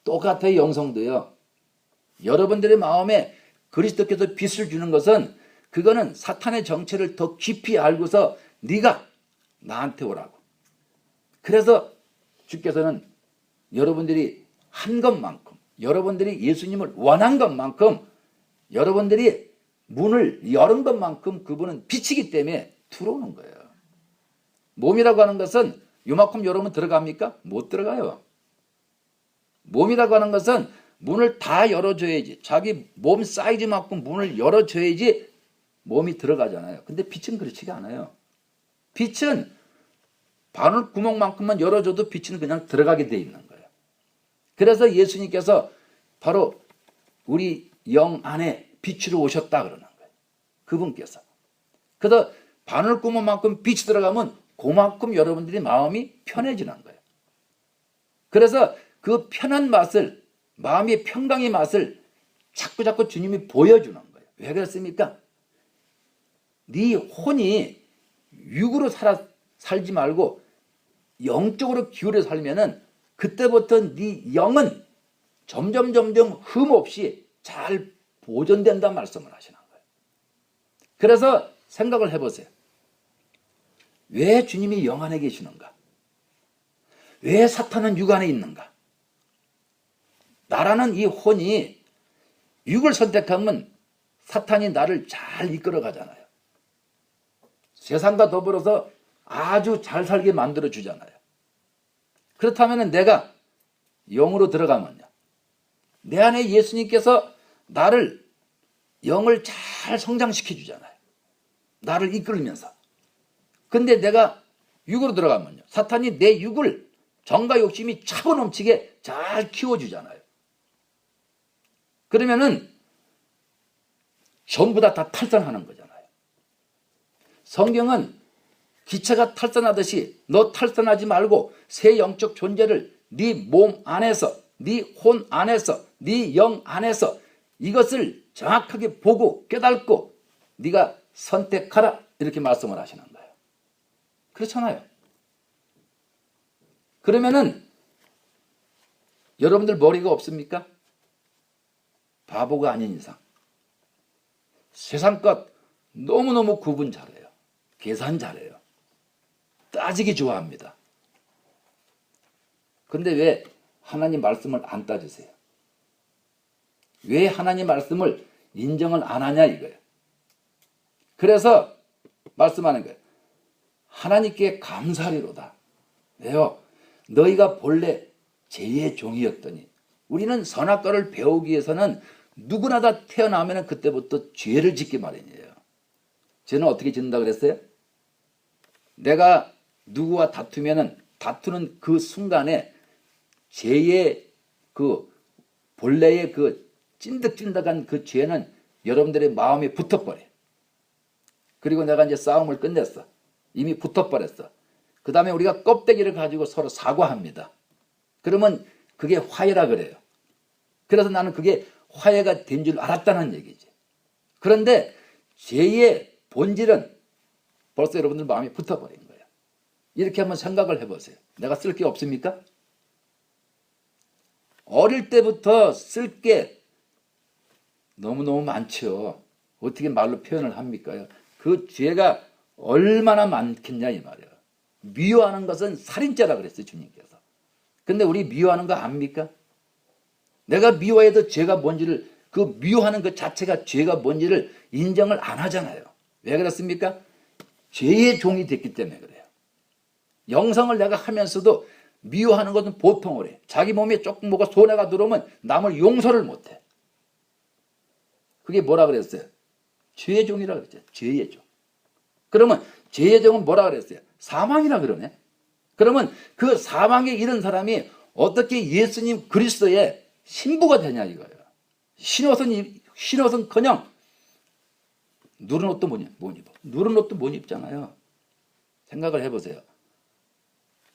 똑같아요, 영성도요. 여러분들의 마음에 그리스도께서 빛을 주는 것은 그거는 사탄의 정체를 더 깊이 알고서 네가 나한테 오라고. 그래서 주께서는 여러분들이 한 것만큼, 여러분들이 예수님을 원한 것만큼, 여러분들이 문을 열은 것만큼 그분은 빛이기 때문에 들어오는 거예요. 몸이라고 하는 것은 요만큼 여러분 들어갑니까? 못 들어가요. 몸이라고 하는 것은 문을 다 열어줘야지, 자기 몸 사이즈만큼 문을 열어줘야지 몸이 들어가잖아요. 근데 빛은 그렇지가 않아요. 빛은 바늘 구멍만큼만 열어줘도 빛은 그냥 들어가게 돼 있는 거예요. 그래서 예수님께서 바로 우리 영 안에 빛으로 오셨다 그러는 거예요. 그분께서. 그래서 바늘 구멍만큼 빛이 들어가면 그만큼 여러분들이 마음이 편해지는 거예요. 그래서 그 편한 맛을, 마음의 평강의 맛을 자꾸 주님이 보여주는 거예요. 왜 그렇습니까? 네 혼이 육으로 살지 말고 영적으로 기울여 살면은 그때부터 네 영은 점점 흠없이 잘 보존된다는 말씀을 하시는 거예요. 그래서 생각을 해보세요. 왜 주님이 영 안에 계시는가? 왜 사탄은 육 안에 있는가? 나라는 이 혼이 육을 선택하면 사탄이 나를 잘 이끌어 가잖아요. 세상과 더불어서 아주 잘 살게 만들어 주잖아요. 그렇다면 내가 영으로 들어가면요, 내 안에 예수님께서 나를 영을 잘 성장시켜 주잖아요. 나를 이끌면서. 근데 내가 육으로 들어가면요, 사탄이 내 육을 정과 욕심이 차고 넘치게 잘 키워주잖아요. 그러면은 전부 다 탈선하는 거잖아요. 성경은 기차가 탈선하듯이 너 탈선하지 말고 새 영적 존재를 네 몸 안에서, 네 혼 안에서, 네 영 안에서 이것을 정확하게 보고 깨닫고 네가 선택하라, 이렇게 말씀을 하시는 거예요. 그렇잖아요. 그러면은 여러분들 머리가 없습니까? 바보가 아닌 이상 세상과 너무너무 구분 잘해요. 계산 잘해요. 따지기 좋아합니다. 근데 왜 하나님 말씀을 안 따지세요? 왜 하나님 말씀을 인정을 안 하냐 이거예요. 그래서 말씀하는 거예요. 하나님께 감사하리로다. 왜요? 너희가 본래 죄의 종이었더니. 우리는 선악과를 배우기 위해서는 누구나 다 태어나면 그때부터 죄를 짓기 마련이에요. 죄는 어떻게 짓는다 그랬어요? 내가 누구와 다투는 그 순간에 죄의 그 본래의 그 찐득찐득한 그 죄는 여러분들의 마음에 붙어버려요. 그리고 내가 이제 싸움을 끝냈어. 이미 붙어버렸어. 그 다음에 우리가 껍데기를 가지고 서로 사과합니다. 그러면 그게 화해라 그래요. 그래서 나는 그게 화해가 된 줄 알았다는 얘기지. 그런데 죄의 본질은 벌써 여러분들 마음에 붙어버린 거예요. 이렇게 한번 생각을 해보세요. 내가 쓸 게 없습니까? 어릴 때부터 쓸 게 너무너무 많죠. 어떻게 말로 표현을 합니까? 그 죄가 얼마나 많겠냐 이 말이에요. 미워하는 것은 살인죄라 그랬어요, 주님께서. 근데 우리 미워하는 거 압니까? 내가 미워해도 죄가 뭔지를, 그 미워하는 것 자체가 죄가 뭔지를 인정을 안 하잖아요. 왜 그렇습니까? 죄의 종이 됐기 때문에 그래요. 영성을 내가 하면서도 미워하는 것은 보통을 해. 자기 몸에 조금 뭐가 손해가 들어오면 남을 용서를 못해. 그게 뭐라 그랬어요? 죄의 종이라 그랬죠. 죄의 종. 그러면 죄의 종은 뭐라 그랬어요? 사망이라 그러네. 그러면 그 사망에 이른 사람이 어떻게 예수님 그리스도의 신부가 되냐 이거예요. 신옷은커녕 누른 옷도 못 입어. 누른 옷도 못 입잖아요. 생각을 해보세요.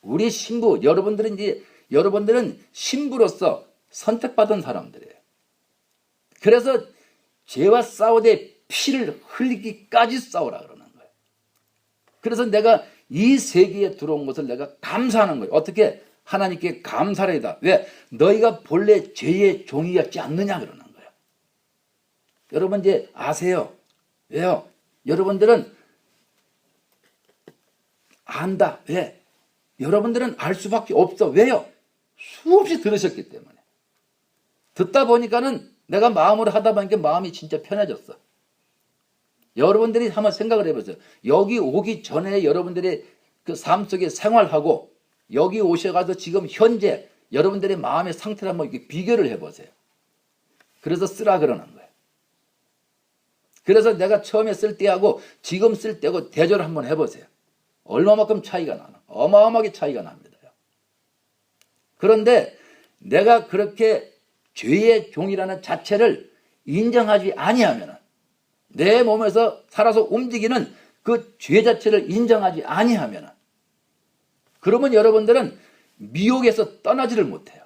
우리 신부, 여러분들은 신부로서 선택받은 사람들이에요. 그래서 죄와 싸우되 피를 흘리기까지 싸우라 그러는 거예요. 그래서 내가 이 세계에 들어온 것을 내가 감사하는 거예요. 어떻게? 하나님께 감사하리다. 왜? 너희가 본래 죄의 종이었지 않느냐 그러는 거예요. 여러분 이제 아세요. 왜요? 여러분들은 안다. 왜? 여러분들은 알 수밖에 없어. 왜요? 수없이 들으셨기 때문에. 듣다 보니까는 내가 마음으로 하다 보니까 마음이 진짜 편해졌어. 여러분들이 한번 생각을 해보세요. 여기 오기 전에 여러분들의 그 삶 속에 생활하고 여기 오셔가서 지금 현재 여러분들의 마음의 상태를 한번 이렇게 비교를 해보세요. 그래서 쓰라 그러는 거예요. 그래서 내가 처음에 쓸 때하고 지금 쓸 때하고 대조를 한번 해보세요. 얼마만큼 차이가 나나. 어마어마하게 차이가 납니다. 그런데 내가 그렇게 죄의 종이라는 자체를 인정하지 아니하면, 내 몸에서 살아서 움직이는 그 죄 자체를 인정하지 아니하면, 그러면 여러분들은 미혹에서 떠나지를 못해요.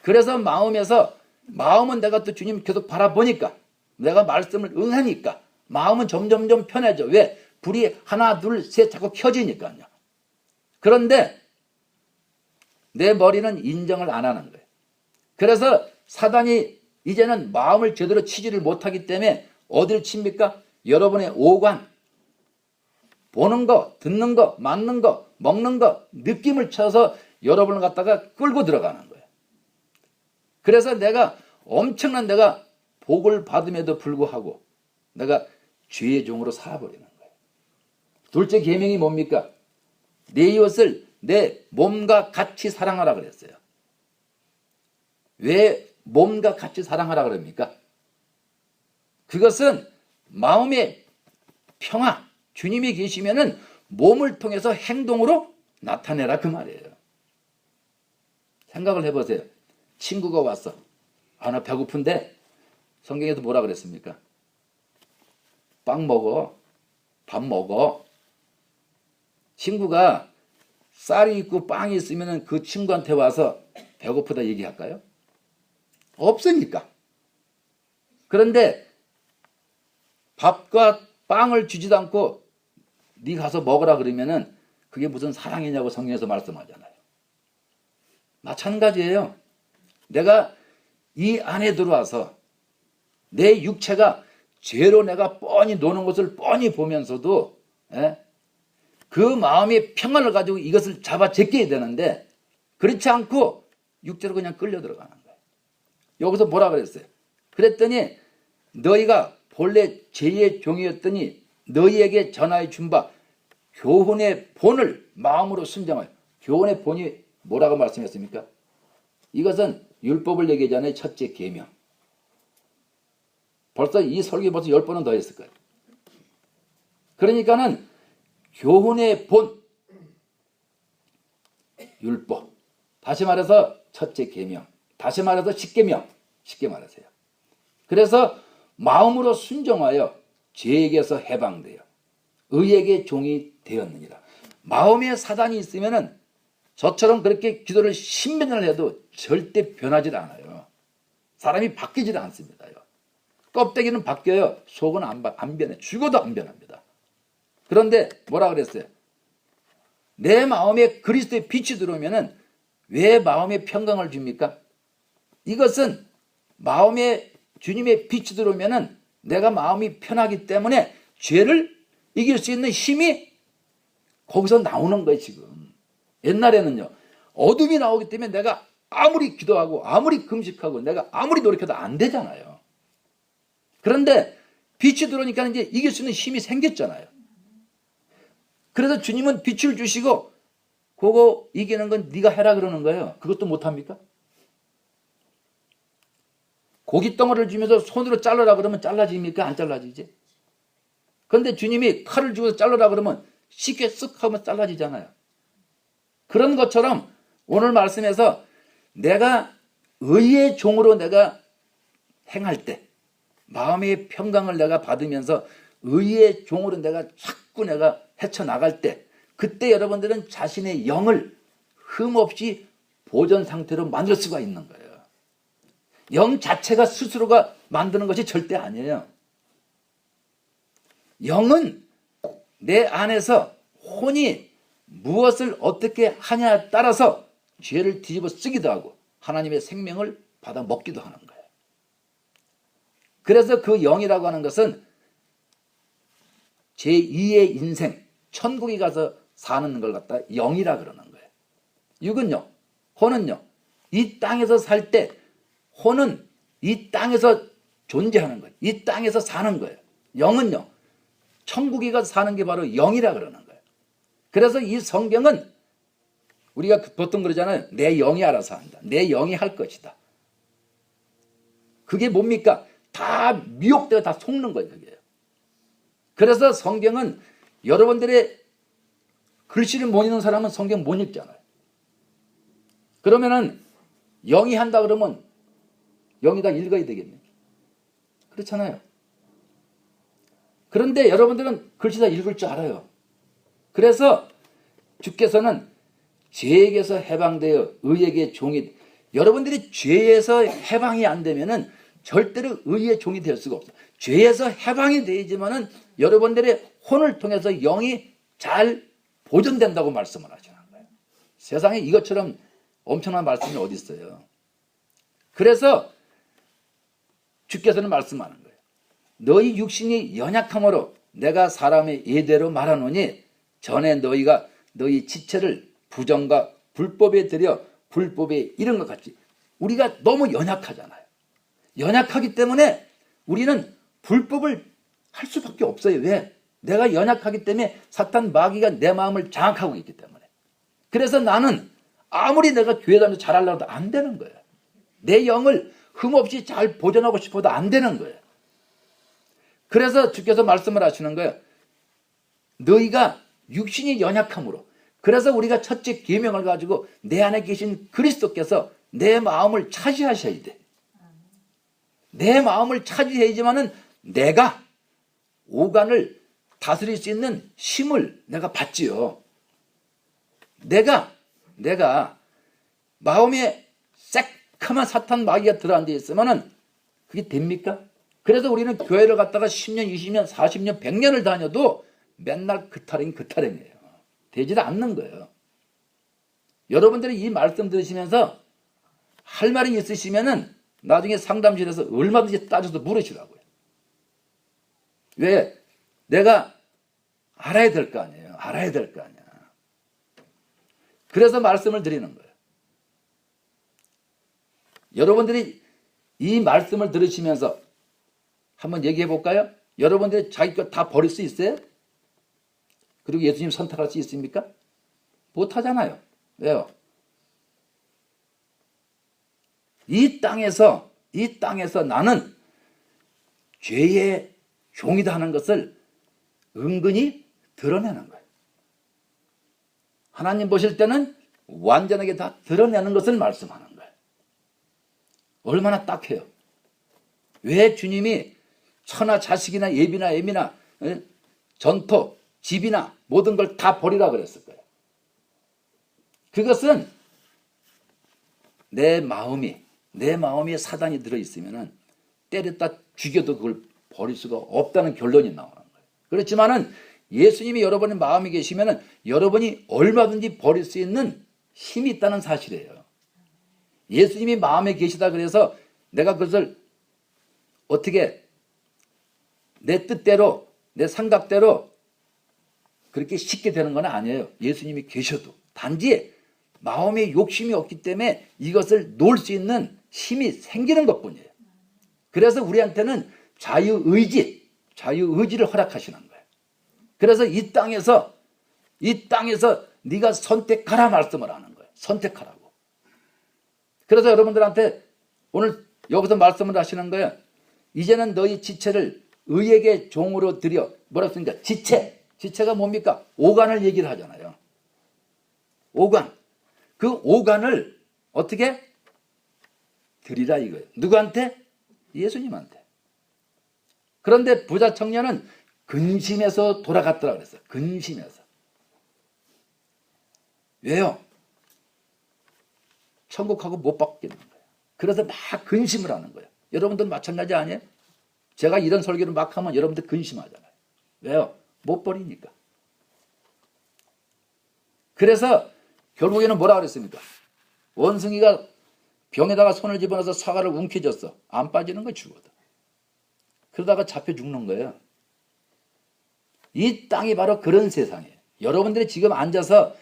그래서 마음은 내가 또 주님 계속 바라보니까, 내가 말씀을 응하니까 마음은 점점점 편해져. 왜? 불이 하나 둘 셋 자꾸 켜지니까요. 그런데 내 머리는 인정을 안 하는 거예요. 그래서 사단이 이제는 마음을 제대로 치지를 못하기 때문에 어디를 칩니까? 여러분의 오관, 보는 거, 듣는 거, 맞는 거, 먹는 거, 느낌을 쳐서 여러분을 갖다가 끌고 들어가는 거예요. 그래서 내가 엄청난 내가 복을 받음에도 불구하고 내가 죄의 종으로 살아버리는 거예요. 둘째 계명이 뭡니까? 내 이웃을 내 몸과 같이 사랑하라 그랬어요. 왜 몸과 같이 사랑하라 그럽니까? 그것은 마음의 평화, 주님이 계시면은 몸을 통해서 행동으로 나타내라 그 말이에요. 생각을 해보세요. 친구가 왔어. 나 배고픈데 성경에서 뭐라 그랬습니까? 빵 먹어. 밥 먹어. 친구가 쌀이 있고 빵이 있으면 그 친구한테 와서 배고프다 얘기할까요? 없으니까. 그런데 밥과 빵을 주지도 않고 네 가서 먹으라 그러면은 그게 무슨 사랑이냐고 성경에서 말씀하잖아요. 마찬가지예요. 내가 이 안에 들어와서 내 육체가 죄로 내가 뻔히 노는 것을 뻔히 보면서도 그 마음의 평안을 가지고 이것을 잡아 제껴야 되는데 그렇지 않고 육체로 그냥 끌려 들어가는 거예요. 여기서 뭐라 그랬어요? 그랬더니 너희가 본래 죄의 종이었더니 너희에게 전하여 준 바 교훈의 본을 마음으로 순정하여. 교훈의 본이 뭐라고 말씀했습니까? 이것은 율법을 얘기하잖아요. 첫째 계명. 벌써 이 설교 벌써 10번은 더 했을 거예요. 그러니까는 교훈의 본, 율법. 다시 말해서 첫째 계명. 다시 말해서 십계명. 쉽게 말하세요. 그래서 마음으로 순종하여 죄에게서 해방되어 의에게 종이 되었느니라. 마음에 사단이 있으면은 저처럼 그렇게 기도를 10몇 년을 해도 절대 변하지 않아요. 사람이 바뀌지 않습니다요. 껍데기는 바뀌어요. 속은 안 변해. 죽어도 안 변합니다. 그런데 뭐라 그랬어요? 내 마음에 그리스도의 빛이 들어오면은 왜 마음에 평강을 줍니까? 이것은 마음에 주님의 빛이 들어오면은 내가 마음이 편하기 때문에 죄를 이길 수 있는 힘이 거기서 나오는 거예요, 지금. 옛날에는요, 어둠이 나오기 때문에 내가 아무리 기도하고 아무리 금식하고 내가 아무리 노력해도 안 되잖아요. 그런데 빛이 들어오니까 이제 이길 수 있는 힘이 생겼잖아요. 그래서 주님은 빛을 주시고 그거 이기는 건 네가 해라 그러는 거예요. 그것도 못합니까? 고기 덩어리를 주면서 손으로 잘라라 그러면 잘라집니까? 안 잘라지지? 그런데 주님이 칼을 주고서 잘라라 그러면 쉽게 쓱 하면 잘라지잖아요. 그런 것처럼 오늘 말씀에서 내가 의의 종으로 내가 행할 때 마음의 평강을 내가 받으면서 의의 종으로 내가 자꾸 내가 헤쳐나갈 때 그때 여러분들은 자신의 영을 흠없이 보존 상태로 만들 수가 있는 거예요. 영 자체가 스스로가 만드는 것이 절대 아니에요. 영은 내 안에서 혼이 무엇을 어떻게 하냐에 따라서 죄를 뒤집어 쓰기도 하고 하나님의 생명을 받아 먹기도 하는 거예요. 그래서 그 영이라고 하는 것은 제2의 인생, 천국에 가서 사는 걸 갖다 영이라 그러는 거예요. 육은요, 혼은요, 이 땅에서 살 때 혼은 이 땅에서 존재하는 거예요. 이 땅에서 사는 거예요. 영은요, 천국에 가서 사는 게 바로 영이라 그러는 거예요. 그래서 이 성경은 우리가 보통 그러잖아요. 내 영이 알아서 한다. 내 영이 할 것이다. 그게 뭡니까? 다 미혹되어 다 속는 거예요. 그게. 그래서 성경은 여러분들의 글씨를 못 읽는 사람은 성경 못 읽잖아요. 그러면은 영이 한다 그러면 영이 다 읽어야 되겠네. 그렇잖아요. 그런데 여러분들은 글씨 다 읽을 줄 알아요. 그래서 주께서는 죄에게서 해방되어 의에게 종이, 여러분들이 죄에서 해방이 안 되면은 절대로 의의 종이 될 수가 없어요. 죄에서 해방이 되지만은 여러분들의 혼을 통해서 영이 잘 보존된다고 말씀을 하시는 거예요. 세상에 이것처럼 엄청난 말씀이 어디 있어요. 그래서 주께서는 말씀하는 거예요. 너희 육신이 연약함으로 내가 사람의 예대로 말하노니 전에 너희가 너희 지체를 부정과 불법에 들여 불법에 이른 것 같이, 우리가 너무 연약하잖아요. 연약하기 때문에 우리는 불법을 할 수밖에 없어요. 왜? 내가 연약하기 때문에 사탄 마귀가 내 마음을 장악하고 있기 때문에. 그래서 나는 아무리 내가 교회 다니면서 잘하려고 해도 안 되는 거예요. 내 영을 흠없이 잘 보존하고 싶어도 안 되는 거예요. 그래서 주께서 말씀을 하시는 거예요. 너희가 육신이 연약함으로. 그래서 우리가 첫째 계명을 가지고 내 안에 계신 그리스도께서 내 마음을 차지하셔야 돼. 내 마음을 차지해야지만은 내가 오간을 다스릴 수 있는 힘을 내가 받지요. 내가 마음에 새카만 사탄 마귀가 들어앉아 있으면은 그게 됩니까? 그래서 우리는 교회를 갔다가 10년, 20년, 40년, 100년을 다녀도 맨날 그 타령이에요. 되지도 않는 거예요. 여러분들이 이 말씀 들으시면서 할 말이 있으시면은 나중에 상담실에서 얼마든지 따져서 물으시라고요. 왜? 내가 알아야 될 거 아니에요. 알아야 될 거 아니야. 그래서 말씀을 드리는 거예요. 여러분들이 이 말씀을 들으시면서 한번 얘기해 볼까요? 여러분들이 자기 것 다 버릴 수 있어요? 그리고 예수님 선택할 수 있습니까? 못하잖아요. 왜요? 이 땅에서 나는 죄의 종이다 하는 것을 은근히 드러내는 거예요. 하나님 보실 때는 완전하게 다 드러내는 것을 말씀하는 거예요. 얼마나 딱해요. 왜 주님이 처나 자식이나 예비나 애미나 전토, 집이나 모든 걸 다 버리라 그랬을까요? 그것은 내 마음이 사단이 들어있으면 때렸다 죽여도 그걸 버릴 수가 없다는 결론이 나오는 거예요. 그렇지만은 예수님이 여러분의 마음에 계시면은 여러분이 얼마든지 버릴 수 있는 힘이 있다는 사실이에요. 예수님이 마음에 계시다 그래서 내가 그것을 어떻게 내 뜻대로, 내 생각대로 그렇게 쉽게 되는 건 아니에요. 예수님이 계셔도. 단지 마음에 욕심이 없기 때문에 이것을 놓을 수 있는 힘이 생기는 것뿐이에요. 그래서 우리한테는 자유의지를 허락하시는 거예요. 그래서 이 땅에서 네가 선택하라 말씀을 하는 거예요. 선택하라고. 그래서 여러분들한테 오늘 여기서 말씀을 하시는 거예요. 이제는 너희 지체를 의에게 종으로 드려. 뭐라고 했습니까? 지체가 뭡니까? 오간을 얘기를 하잖아요. 오간. 그 오간을 어떻게 드리라 이거예요. 누구한테? 예수님한테. 그런데 부자 청년은 근심해서 돌아갔더라 그랬어요. 근심해서. 왜요? 천국하고 못 받겠는 거예요. 그래서 막 근심을 하는 거예요. 여러분들 마찬가지 아니에요? 제가 이런 설교를 막 하면 여러분들 근심하잖아요. 왜요? 못 버리니까. 그래서 결국에는 뭐라 그랬습니까? 원숭이가 병에다가 손을 집어넣어서 사과를 움켜쥐었어. 안 빠지는 거예요, 죽어도. 그러다가 잡혀 죽는 거예요. 이 땅이 바로 그런 세상이에요. 여러분들이 지금 앉아서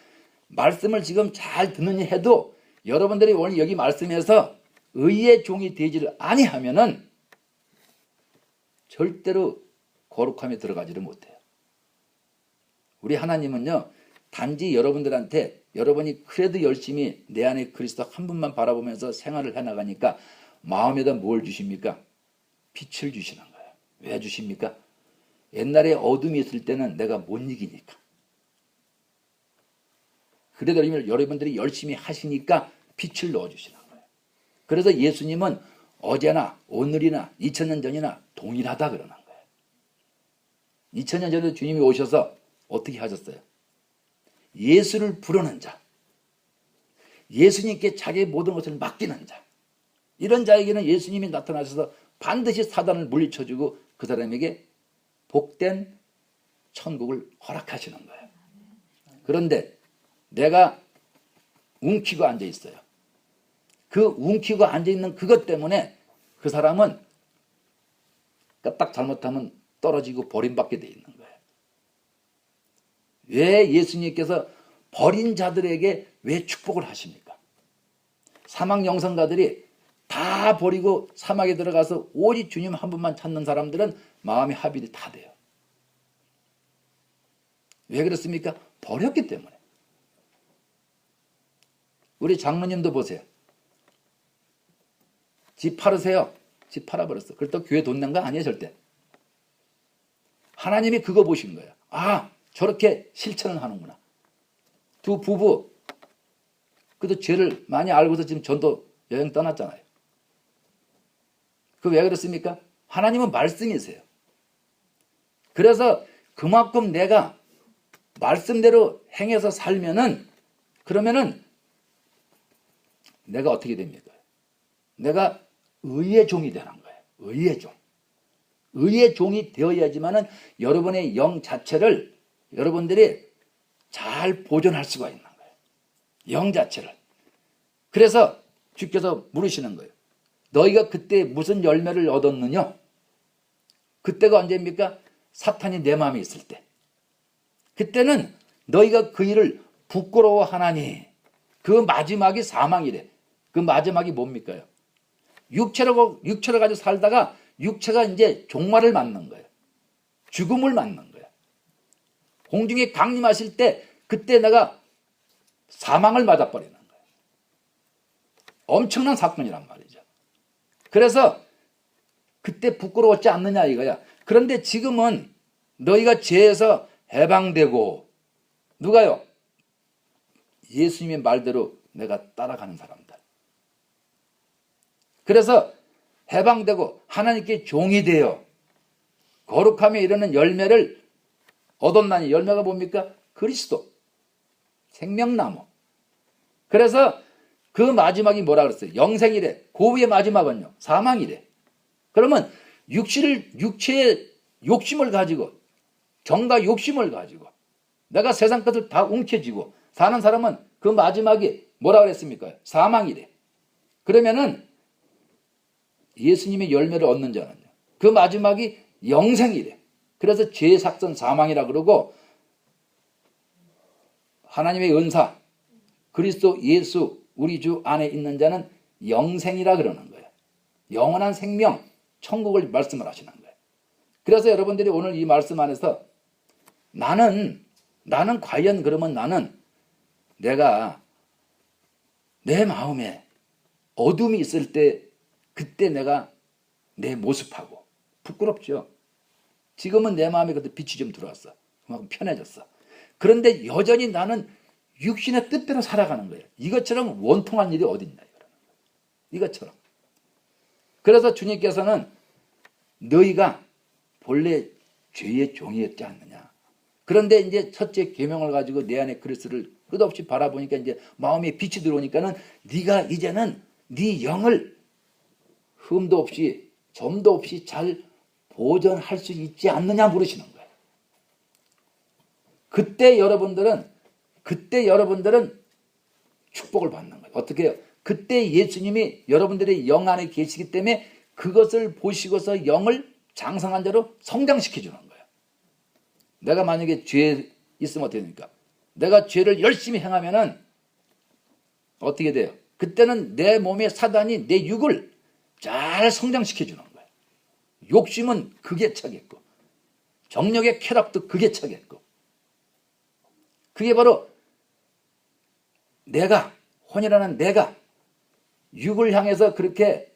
말씀을 지금 잘 듣느니 해도 여러분들이 오늘 여기 말씀에서 의의 종이 되지를 아니하면은 절대로 거룩함에 들어가지를 못해요. 우리 하나님은요, 단지 여러분들한테 여러분이 그래도 열심히 내 안에 그리스도 한 분만 바라보면서 생활을 해나가니까 마음에다 뭘 주십니까? 빛을 주시는 거예요. 왜 주십니까? 옛날에 어둠이 있을 때는 내가 못 이기니까. 그래도 여러분들이 열심히 하시니까 빛을 넣어주시는 거예요. 그래서 예수님은 어제나 오늘이나 2000년 전이나 동일하다 그러는 거예요. 2000년 전에 주님이 오셔서 어떻게 하셨어요? 예수를 부르는 자, 예수님께 자기의 모든 것을 맡기는 자, 이런 자에게는 예수님이 나타나셔서 반드시 사단을 물리쳐주고 그 사람에게 복된 천국을 허락하시는 거예요. 그런데 내가 웅키고 앉아 있어요. 그 웅키고 앉아 있는 그것 때문에 그 사람은 딱 잘못하면 떨어지고 버림받게 돼 있는 거예요. 왜 예수님께서 버린 자들에게 왜 축복을 하십니까? 사막 영성가들이 다 버리고 사막에 들어가서 오직 주님 한 분만 찾는 사람들은 마음의 합일이 다 돼요. 왜 그렇습니까? 버렸기 때문에. 우리 장로님도 보세요. 집 팔으세요. 집 팔아버렸어. 그렇다고 교회 돈 낸 거 아니에요, 절대. 하나님이 그거 보신 거예요. 아, 저렇게 실천을 하는구나. 두 부부, 그래도 죄를 많이 알고서 지금 전도 여행 떠났잖아요. 그 왜 그렇습니까? 하나님은 말씀이세요. 그래서 그만큼 내가 말씀대로 행해서 살면은, 그러면은 내가 어떻게 됩니까? 내가 의의 종이 되는 거예요. 의의 종. 의의 종이 되어야지만은 여러분의 영 자체를 여러분들이 잘 보존할 수가 있는 거예요. 영 자체를. 그래서 주께서 물으시는 거예요. 너희가 그때 무슨 열매를 얻었느냐? 그때가 언제입니까? 사탄이 내 마음에 있을 때. 그때는 너희가 그 일을 부끄러워하나니 그 마지막이 사망이래. 그 마지막이 뭡니까? 육체로 가지고 살다가 육체가 이제 종말을 맞는 거예요. 죽음을 맞는 거예요. 공중에 강림하실 때 그때 내가 사망을 맞아버리는 거예요. 엄청난 사건이란 말이죠. 그래서 그때 부끄러웠지 않느냐 이거야. 그런데 지금은 너희가 죄에서 해방되고 누가요? 예수님의 말대로 내가 따라가는 사람들. 그래서 해방되고 하나님께 종이 되어 거룩함에 이르는 열매를 얻었나니 열매가 뭡니까? 그리스도. 생명나무. 그래서 그 마지막이 뭐라 그랬어요? 영생이래. 그 후의 마지막은요? 사망이래. 그러면 육체의 욕심을 가지고 정과 욕심을 가지고 내가 세상 것을 다 움켜쥐고 사는 사람은 그 마지막이 뭐라 그랬습니까? 사망이래. 그러면은 예수님의 열매를 얻는 자는요. 그 마지막이 영생이래. 그래서 죄의 삭선 사망이라 그러고 하나님의 은사 그리스도 예수 우리 주 안에 있는 자는 영생이라 그러는 거예요. 영원한 생명 천국을 말씀을 하시는 거예요. 그래서 여러분들이 오늘 이 말씀 안에서 나는 과연 그러면 나는 내가 내 마음에 어둠이 있을 때 그때 내가 내 모습하고 부끄럽죠. 지금은 내 마음에 그때 빛이 좀 들어왔어. 그만큼 편해졌어. 그런데 여전히 나는 육신의 뜻대로 살아가는 거예요. 이것처럼 원통한 일이 어디 있냐. 이것처럼. 그래서 주님께서는 너희가 본래 죄의 종이었지 않느냐. 그런데 이제 첫째 계명을 가지고 내 안에 그리스도를 끝없이 바라보니까 이제 마음에 빛이 들어오니까는 네가 이제는 네 영을 흠도 없이 점도 없이 잘 보존할 수 있지 않느냐 물으시는 거예요. 그때 여러분들은 축복을 받는 거예요. 어떻게 해요? 그때 예수님이 여러분들의 영 안에 계시기 때문에 그것을 보시고서 영을 장성한 자로 성장시켜 주는 거예요. 내가 만약에 죄에 있으면 어떻게 됩니까? 내가 죄를 열심히 행하면은 어떻게 돼요? 그때는 내 몸에 사단이 내 육을 잘 성장시켜 주는 거예요. 욕심은 극에 차겠고 정력의 쾌락도 극에 차겠고 그게 바로 내가 혼이라는 내가 육을 향해서 그렇게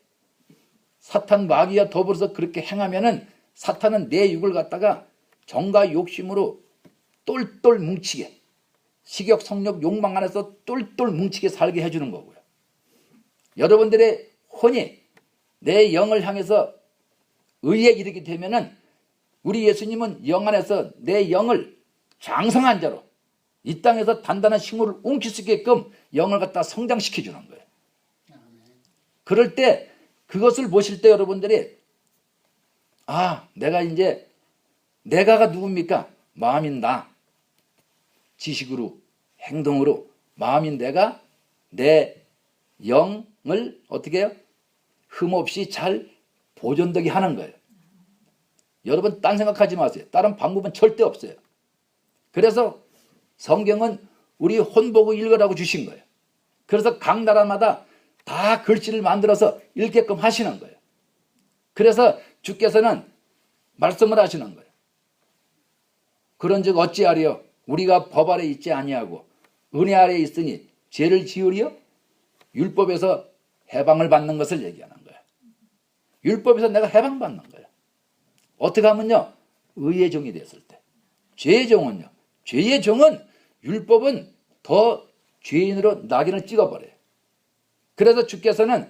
사탄 마귀와 더불어서 그렇게 행하면은 사탄은 내 육을 갖다가 정과 욕심으로 똘똘 뭉치게 식욕, 성욕, 욕망 안에서 똘똘 뭉치게 살게 해주는 거고요. 여러분들의 혼이 내 영을 향해서 의에 이르게 되면은 우리 예수님은 영 안에서 내 영을 장성한 자로 이 땅에서 단단한 식물을 웅킬 수 있게끔 영을 갖다 성장시켜 주는 거예요. 그럴 때 그것을 보실 때 여러분들이 내가 이제 내가가 누굽니까? 마음인 나. 지식으로 행동으로 마음인 내가 내 영을 어떻게 해요? 흠없이 잘 보존되게 하는 거예요. 여러분 딴 생각하지 마세요. 다른 방법은 절대 없어요. 그래서 성경은 우리 혼보고 읽으라고 주신 거예요. 그래서 각 나라마다 다 글씨를 만들어서 읽게끔 하시는 거예요. 그래서 주께서는 말씀을 하시는 거예요. 그런즉 어찌하리요? 우리가 법 아래 있지 아니하고 은혜 아래 있으니 죄를 지으리요? 율법에서 해방을 받는 것을 얘기하는 거예요. 율법에서 내가 해방받는 거예요. 어떻게 하면요? 의의 종이 됐을 때. 죄의 종은요? 죄의 종은 율법은 더 죄인으로 낙인을 찍어버려요. 그래서 주께서는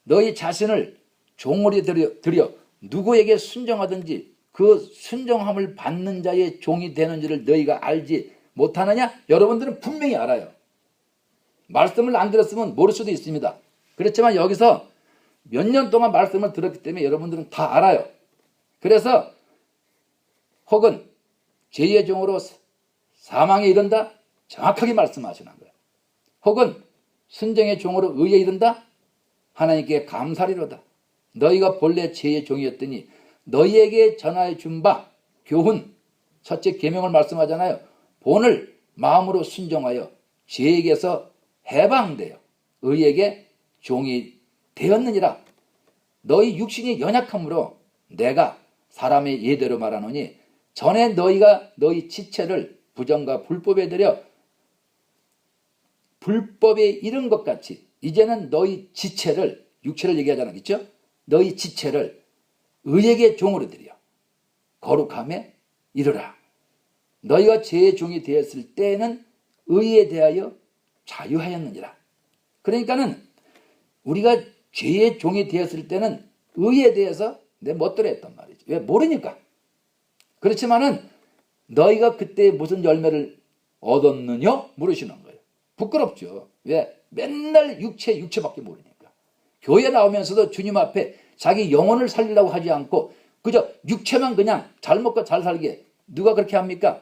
너희 자신을 종으로 들여 누구에게 순종하든지 그 순종함을 받는 자의 종이 되는지를 너희가 알지 못하느냐? 여러분들은 분명히 알아요. 말씀을 안 들었으면 모를 수도 있습니다. 그렇지만 여기서 몇 년 동안 말씀을 들었기 때문에 여러분들은 다 알아요. 그래서 혹은 죄의 종으로 사망에 이른다? 정확하게 말씀하시는 거예요. 혹은 순종의 종으로 의에 이른다? 하나님께 감사리로다. 너희가 본래 죄의 종이었더니 너희에게 전하여 준 바 교훈, 첫째 계명을 말씀하잖아요. 본을 마음으로 순종하여 죄에게서 해방되어 의에게 종이 되었느니라. 너희 육신이 연약함으로 내가 사람의 예대로 말하노니 전에 너희가 너희 지체를 부정과 불법에 들여 불법에 이른 것 같이 이제는 너희 지체를, 육체를 얘기하잖아요. 그렇죠? 너희 지체를 의에게 종으로 드려 거룩함에 이르라. 너희가 죄의 종이 되었을 때에는 의에 대하여 자유하였느니라. 그러니까는 우리가 죄의 종이 되었을 때는 의에 대해서 내 멋대로 했단 말이죠. 왜? 모르니까. 그렇지만은 너희가 그때 무슨 열매를 얻었느냐? 물으시는 거예요. 부끄럽죠. 왜? 맨날 육체밖에 모르니까. 교회 나오면서도 주님 앞에 자기 영혼을 살리려고 하지 않고 그저 육체만 그냥 잘 먹고 잘 살게 누가 그렇게 합니까?